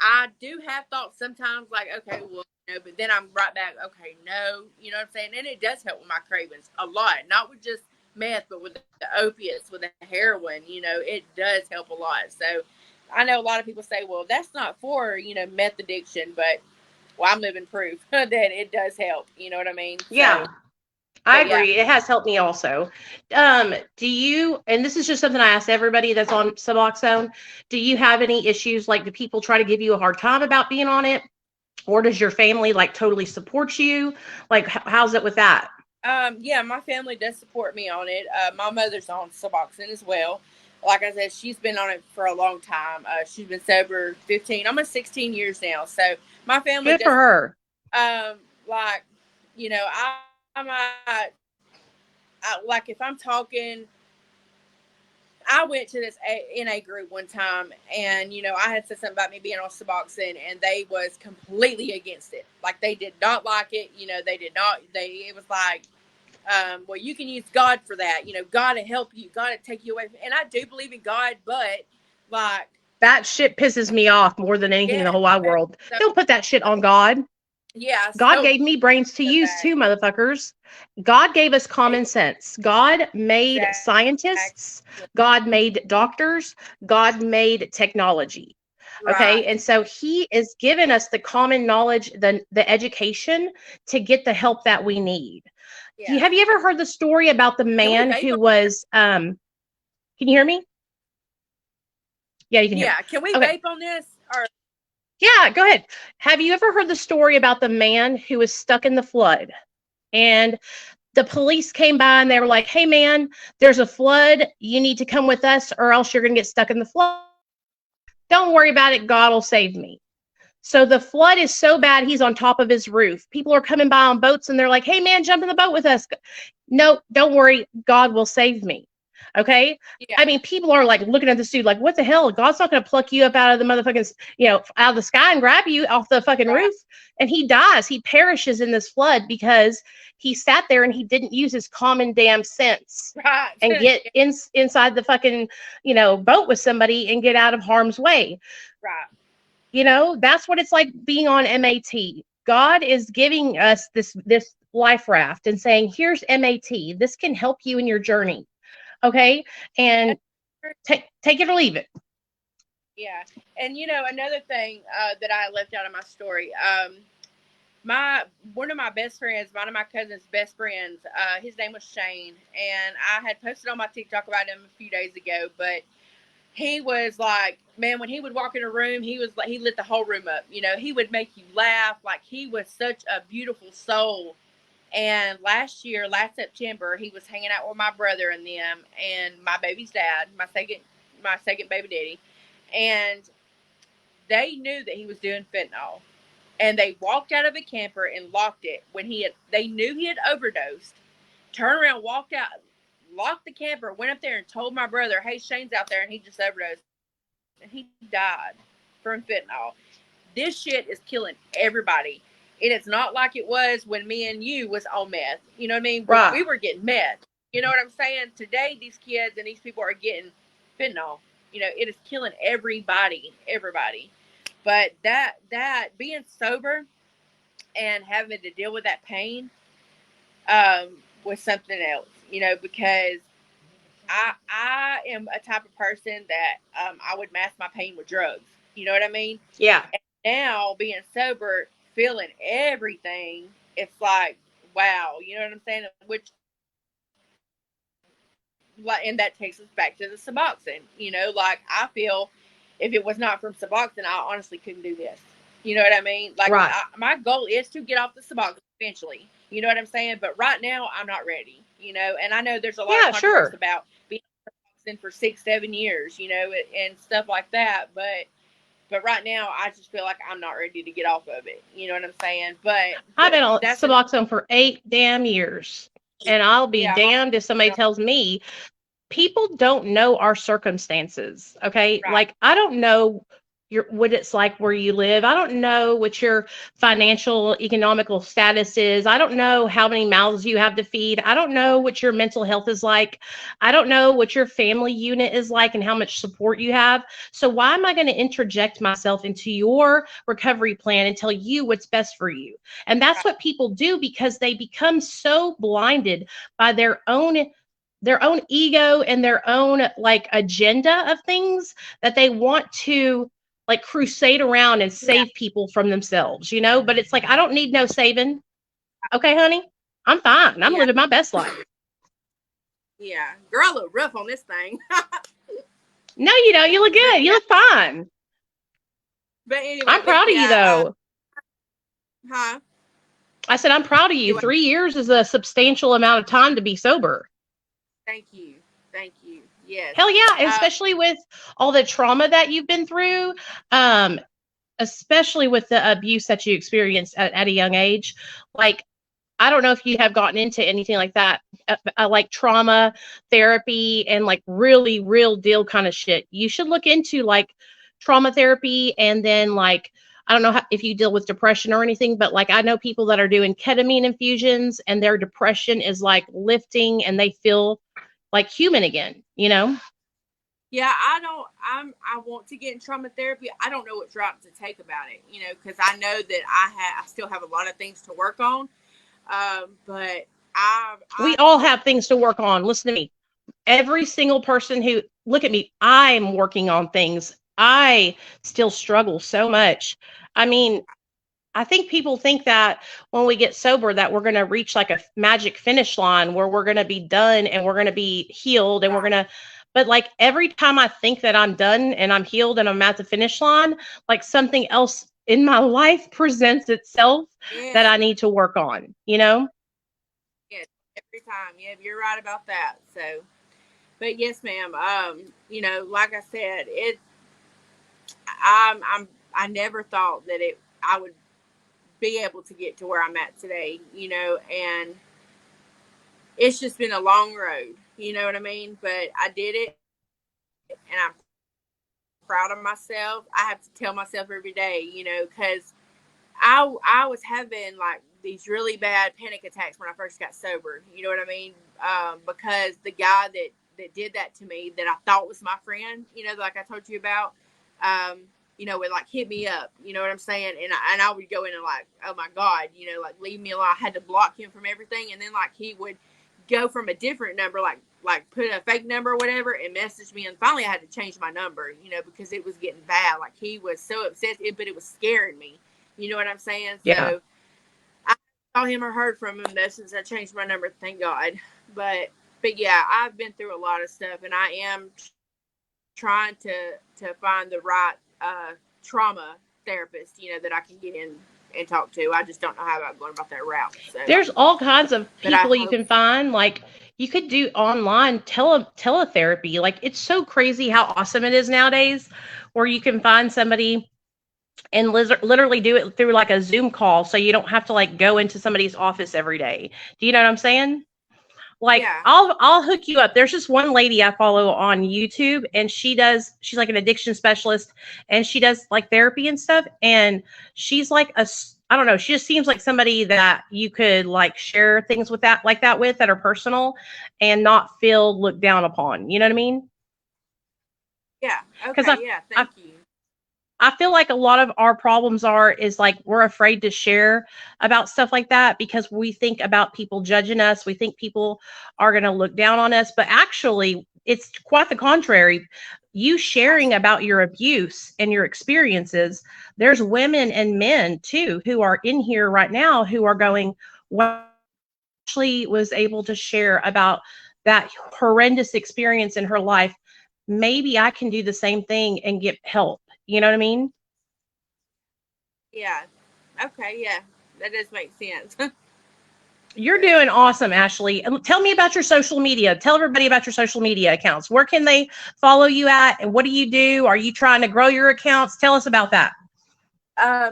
I do have thoughts sometimes, like, okay, well, but then I'm right back, okay, no, you know what I'm saying? And it does help with my cravings a lot, not with just meth, but with the opiates, with the heroin, it does help a lot. So I know a lot of people say, well, that's not for, meth addiction, but, well, I'm living proof that it does help, you know what I mean? Yeah, So, I but yeah. agree. It has helped me also. Do you, and this is just something I ask everybody that's on Suboxone, do you have any issues? Like, do people try to give you a hard time about being on it? Or does your family like totally support you? Like, how's it with that? Yeah, my family does support me on it. My mother's on Suboxone as well. Like I said, she's been on it for a long time. She's been sober 15, almost 16 years now. So my family Good for does, her. like, I might, like if I'm talking, I went to this NA group one time, and I had said something about me being on Suboxone, and they was completely against it. Like they did not like it. They did not. It was like, well, you can use God for that. God to help you, God to take you away. And I do believe in God, but like, That shit pisses me off more than anything in the yeah, whole wide world. so, Don't put that shit on God. yeah, God so gave me brains to use that too, motherfuckers. God gave us common sense. God made exactly scientists. God made doctors. God made technology. Okay. right. And so he is giving us the common knowledge, the education to get the help that we need. Yeah. Have you ever heard the story about the Can we man vape who on? was, can you hear me? Yeah, you can hear me. Yeah, can we Okay. vape on this? Or Yeah, go ahead. Have you ever heard the story about the man who was stuck in the flood? And the police came by and they were like, hey, man, there's a flood. You need to come with us or else you're going to get stuck in the flood. Don't worry about it. God will save me. So the flood is so bad, he's on top of his roof. People are coming by on boats and they're like, hey, man, jump in the boat with us. No, don't worry. God will save me. Okay. yeah, I mean, people are like looking at this dude like, what the hell? God's not going to pluck you up out of the motherfucking, out of the sky and grab you off the fucking right, roof. And he dies. He perishes in this flood because he sat there and he didn't use his common damn sense right, and get inside the fucking, boat with somebody and get out of harm's way. right. That's what it's like being on MAT. God is giving us this life raft and saying, here's MAT. This can help you in your journey. Okay. And take it or leave it. Yeah, and another thing that I left out of my story. My one of my best friends, one of my cousin's best friends, his name was Shane, and I had posted on my TikTok about him a few days ago. But he was like, man, when he would walk in a room, he was like, he lit the whole room up. He would make you laugh. Like he was such a beautiful soul. And last September, he was hanging out with my brother and them, and my baby's dad, my second baby daddy, and they knew that he was doing fentanyl, and they walked out of a camper and locked it when they knew he had overdosed. Turned around, walked out, locked the camper, went up there and told my brother, hey, Shane's out there and he just overdosed, and he died from fentanyl. This shit is killing everybody. It is not like it was when me and you was on meth. You know what I mean? When Right. we were getting meth. You know what I'm saying? Today, these kids and these people are getting fentanyl. It is killing everybody, everybody. But that being sober and having to deal with that pain was something else. Because I am a type of person that I would mask my pain with drugs. You know what I mean? Yeah. And now being sober, feeling everything, it's like, wow. You know what I'm saying? Which, like, and that takes us back to the Suboxone. Like I feel if it was not from Suboxone, I honestly couldn't do this. You know what I mean? Like Right. my goal is to get off the Suboxone eventually. You know what I'm saying? But right now, I'm not ready. And I know there's a lot of Yeah, controversy sure. about being for 6, 7 years, and stuff like that. But right now, I just feel like I'm not ready to get off of it. You know what I'm saying? I've But been on that's Suboxone for 8 damn years. And I'll be yeah, damned if somebody tells me people don't know our circumstances. Okay. right, Like, I don't know what it's like where you live. I don't know what your financial economical status is. I don't know how many mouths you have to feed. I don't know what your mental health is like. I don't know what your family unit is like and how much support you have. So why am I going to interject myself into your recovery plan and tell you what's best for you? And that's what people do because they become so blinded by their own ego and their own like agenda of things that they want to like crusade around and Yeah, save people from themselves, but it's like, I don't need no saving. Okay, honey, I'm fine. I'm yeah, living my best life. yeah. Girl, I look rough on this thing. No, you don't. You look But good. You yeah, look fine. but anyway, I'm but proud of you, yeah, though. huh? I said, I'm proud of you. Do I, 3 years is a substantial amount of time to be sober. thank you, thank you. Yes. Hell yeah. And Uh, especially with all the trauma that you've been through, um, especially with the abuse that you experienced at a young age. Like, I don't know if you have gotten into anything like that, like trauma therapy and like really real deal kind of shit. You should look into like trauma therapy and then like, I don't know if you deal with depression or anything, but like I know people that are doing ketamine infusions and their depression is like lifting and they feel like human again. yeah, I don't. I want to get in trauma therapy. I don't know what route to take about it. Because I know that I still have a lot of things to work on. But We I all told have things to work on. Listen to me. Every single person who look at me, I'm working on things. I still struggle so much. I mean, I think people think that when we get sober that we're going to reach like a magic finish line where we're going to be done and we're going to be healed and we're going to but like every time I think that I'm done and I'm healed and I'm at the finish line, like something else in my life presents itself that yeah, I need to work on. yeah, every time. Yeah, you're right about that. So, but yes, ma'am. Like I said, I never thought that I would be able to get to where I'm at today. And it's just been a long road. You know what I mean? But I did it, and I'm proud of myself. I have to tell myself every day, because I was having like these really bad panic attacks when I first got sober. You know what I mean? Because the guy that did that to me, that I thought was my friend, like I told you about, would like hit me up. You know what I'm saying? And I would go in and like, oh my god, like leave me alone. I had to block him from everything, and then like he would go from a different number, like put a fake number or whatever, and message me. And finally, I had to change my number, because it was getting bad. Like he was so obsessed, but it was scaring me. You know what I'm saying? Yeah. So I saw him or heard from him though since I changed my number. Thank God. But yeah, I've been through a lot of stuff, and I am trying to find the right trauma therapist, that I can get in and talk to. I just don't know how I'm going about that route. So, There's all kinds of but I people you hope. can find. Like you could do online teletherapy. Like it's so crazy how awesome it is nowadays, where you can find somebody and literally do it through like a Zoom call, so you don't have to like go into somebody's office every day. Do you know what I'm saying? Like Yeah. I'll hook you up. There's just one lady I follow on YouTube and she's like an addiction specialist and she does like therapy and stuff and she's like I don't know, she just seems like somebody that you could like share things with that are personal and not feel looked down upon. You know what I mean? Yeah. Cuz Okay. Yeah. I Thank you. I feel like a lot of our problems is like we're afraid to share about stuff like that because we think about people judging us. We think people are going to look down on us, but actually, it's quite the contrary. You sharing about your abuse and your experiences, there's women and men too who are in here right now who are going, well, actually was able to share about that horrendous experience in her life. Maybe I can do the same thing and get help. You know what I mean? Yeah. Okay. Yeah. That does make sense. You're doing awesome, Ashley. Tell me about your social media. Tell everybody about your social media accounts. Where can they follow you at? And what do you do? Are you trying to grow your accounts? Tell us about that.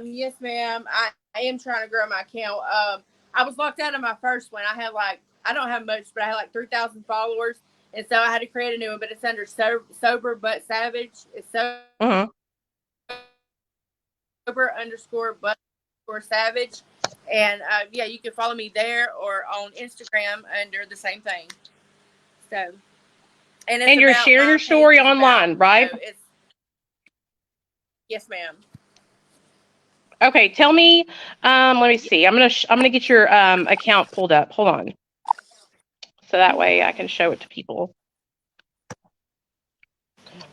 Yes, ma'am. I am trying to grow my account. I was locked out of my first one. I don't have much, but I had like 3,000 followers. And so I had to create a new one, but it's under Sober But Savage. It's Mm-hmm. sober_but_savage. And yeah, you can follow me there or on Instagram under the same thing. So, and you're sharing your story online, right? Yes, ma'am. Okay, tell me. Let me see. I'm gonna get your account pulled up. Hold on, so that way I can show it to people.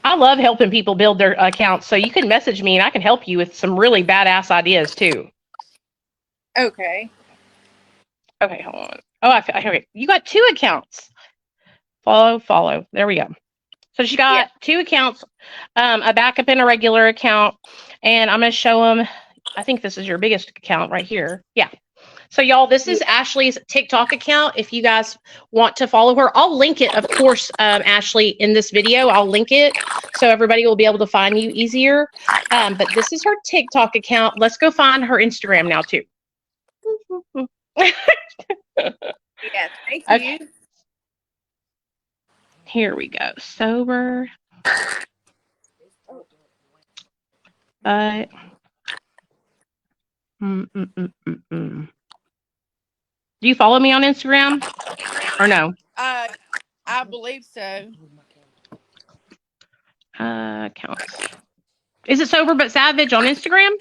I love helping people build their accounts, so you can message me and I can help you with some really badass ideas too. Okay. Okay, hold on. Oh, okay. You got 2 accounts. Follow. There we go. So she got 2 accounts, a backup and a regular account, and I'm gonna show them. I think this is your biggest account right here. Yeah. So y'all, this is Ashley's TikTok account. If you guys want to follow her, I'll link it, of course, Ashley, in this video. I'll link it so everybody will be able to find you easier. But this is her TikTok account. Let's go find her Instagram now, too. Yeah, thank you. Okay. Here we go. Sober. Do you follow me on Instagram or no? I believe so. Accounts. Is it Sober But Savage on Instagram?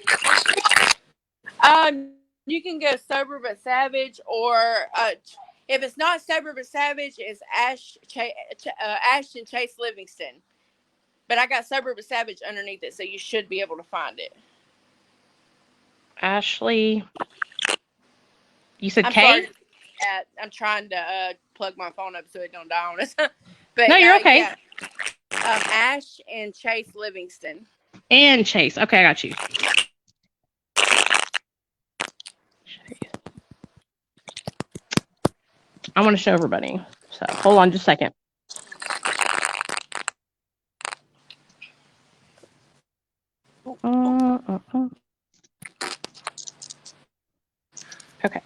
You can go Sober But Savage, or if it's not Sober But Savage, it's Ash and Chase Livingston. But I got Sober But Savage underneath it, so you should be able to find it. Ashley. You said K? I'm trying to plug my phone up so it don't die on us. But no, you're okay. Yeah. Ash and Chase Livingston. And Chase. Okay, I got you. I want to show everybody. So hold on just a second. Okay.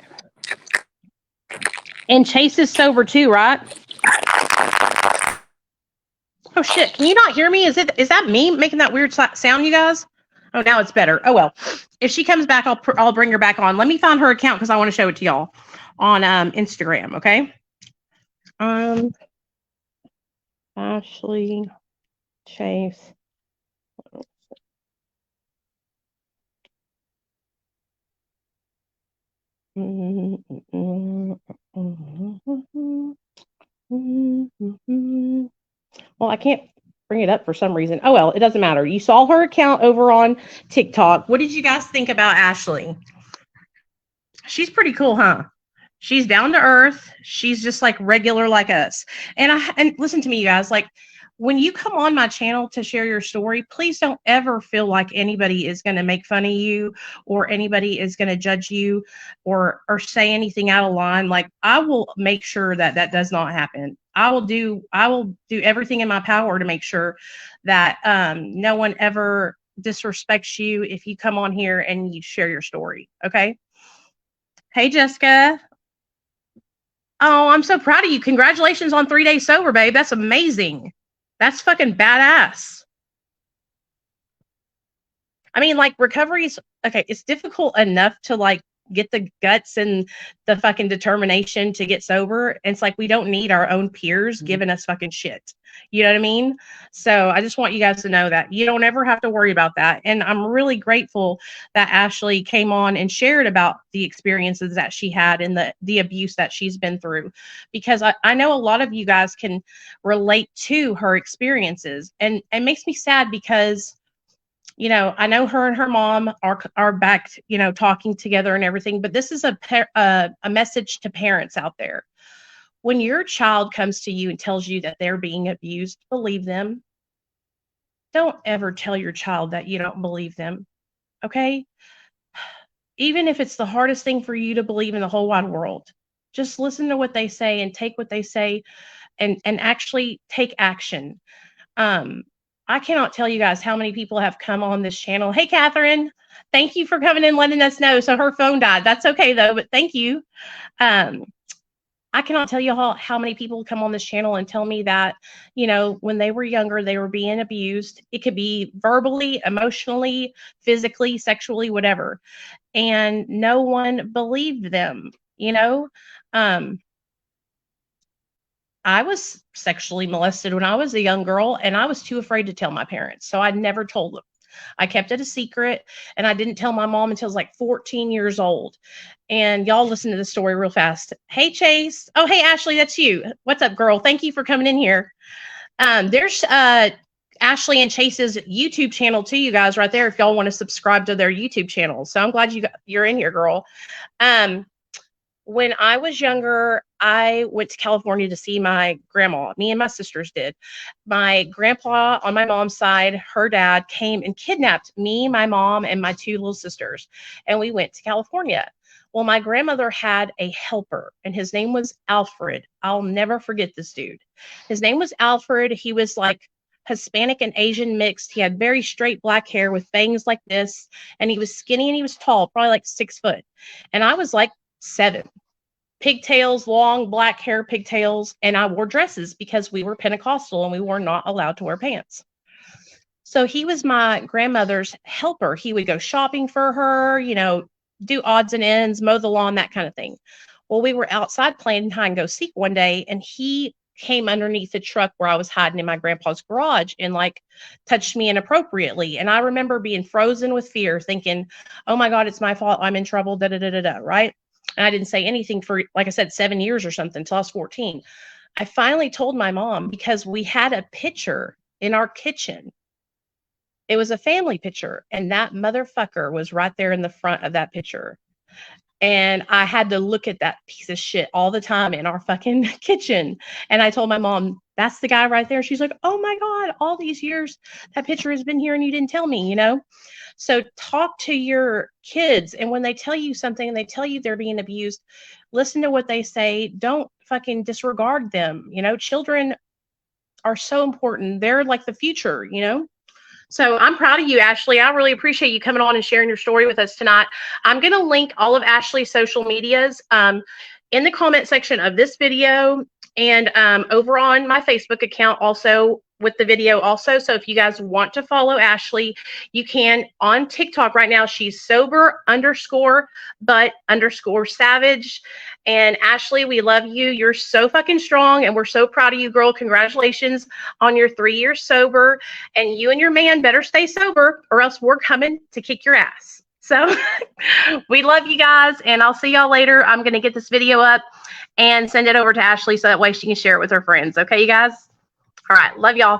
And Chase is sober too, right? Oh shit! Can you not hear me? Is that me making that weird sound, you guys? Oh, now it's better. Oh well. If she comes back, I'll bring her back on. Let me find her account because I want to show it to y'all on Instagram. Okay. Ashley Chase. Well, I can't bring it up for some reason. Oh, well, it doesn't matter. You saw her account over on TikTok. What did you guys think about Ashley? She's pretty cool, huh? She's down to earth. She's just like regular like us. And listen to me, you guys, like when you come on my channel to share your story, please don't ever feel like anybody is going to make fun of you or anybody is going to judge you or say anything out of line. Like I will make sure that does not happen. I will do everything in my power to make sure that no one ever disrespects you if you come on here and you share your story. Okay. Hey, Jessica. Oh, I'm so proud of you. Congratulations on 3 days sober, babe. That's amazing. That's fucking badass. I mean, like recovery's okay. It's difficult enough to like get the guts and the fucking determination to get sober. It's like we don't need our own peers giving us fucking shit. You know what I mean? So I just want you guys to know that you don't ever have to worry about that. And I'm really grateful that Ashley came on and shared about the experiences that she had and the abuse that she's been through, because I know a lot of you guys can relate to her experiences, and it makes me sad because you know, I know her and her mom are back, you know, talking together and everything, but this is a message to parents out there. When your child comes to you and tells you that they're being abused, believe them. Don't ever tell your child that you don't believe them. Okay? Even if it's the hardest thing for you to believe in the whole wide world, just listen to what they say and take what they say and actually take action. I cannot tell you guys how many people have come on this channel. Hey, Catherine, thank you for coming and letting us know. So her phone died. That's okay, though, but thank you. I cannot tell you how many people come on this channel and tell me that, when they were younger, they were being abused. It could be verbally, emotionally, physically, sexually, whatever. And no one believed them, Um, I was sexually molested when I was a young girl, and I was too afraid to tell my parents. So I never told them. I kept it a secret, and I didn't tell my mom until I was like 14 years old. And y'all listen to the story real fast. Hey, Chase. Oh, hey, Ashley, that's you. What's up, girl? Thank you for coming in here. There's Ashley and Chase's YouTube channel too, you guys, right there, if y'all want to subscribe to their YouTube channel. So I'm glad you're in here, girl. When I was younger, I went to California to see my grandma. Me and my sisters did. My grandpa on my mom's side, her dad came and kidnapped me, my mom, and my two little sisters. And we went to California. Well, my grandmother had a helper, and his name was Alfred. I'll never forget this dude. His name was Alfred. He was like Hispanic and Asian mixed. He had very straight black hair with bangs like this. And he was skinny and he was tall, probably like 6 foot. And I was like 7. Pigtails, long black hair, pigtails, and I wore dresses because we were Pentecostal and we were not allowed to wear pants. So he was my grandmother's helper. He would go shopping for her, do odds and ends, mow the lawn, that kind of thing. Well, we were outside playing hide and go seek one day, and he came underneath the truck where I was hiding in my grandpa's garage and like touched me inappropriately. And I remember being frozen with fear, thinking, oh my God, it's my fault. I'm in trouble, da da da da da, right? And I didn't say anything for, like I said, 7 years or something until I was 14. I finally told my mom because we had a picture in our kitchen. It was a family picture, and that motherfucker was right there in the front of that picture. And I had to look at that piece of shit all the time in our fucking kitchen. And I told my mom, that's the guy right there. She's like, oh my God, all these years that picture has been here and you didn't tell me, So talk to your kids. And when they tell you something and they tell you they're being abused, listen to what they say. Don't fucking disregard them. Children are so important. They're like the future, So I'm proud of you, Ashley. I really appreciate you coming on and sharing your story with us tonight. I'm going to link all of Ashley's social medias in the comment section of this video and over on my Facebook account also with the video also. So if you guys want to follow Ashley, you can on TikTok right now. She's sober_but_savage. And Ashley, we love you. You're so fucking strong and we're so proud of you, girl. Congratulations on your 3 years sober. And you and your man better stay sober or else we're coming to kick your ass. So we love you guys and I'll see y'all later. I'm going to get this video up and send it over to Ashley so that way she can share it with her friends. Okay, you guys? All right. Love y'all.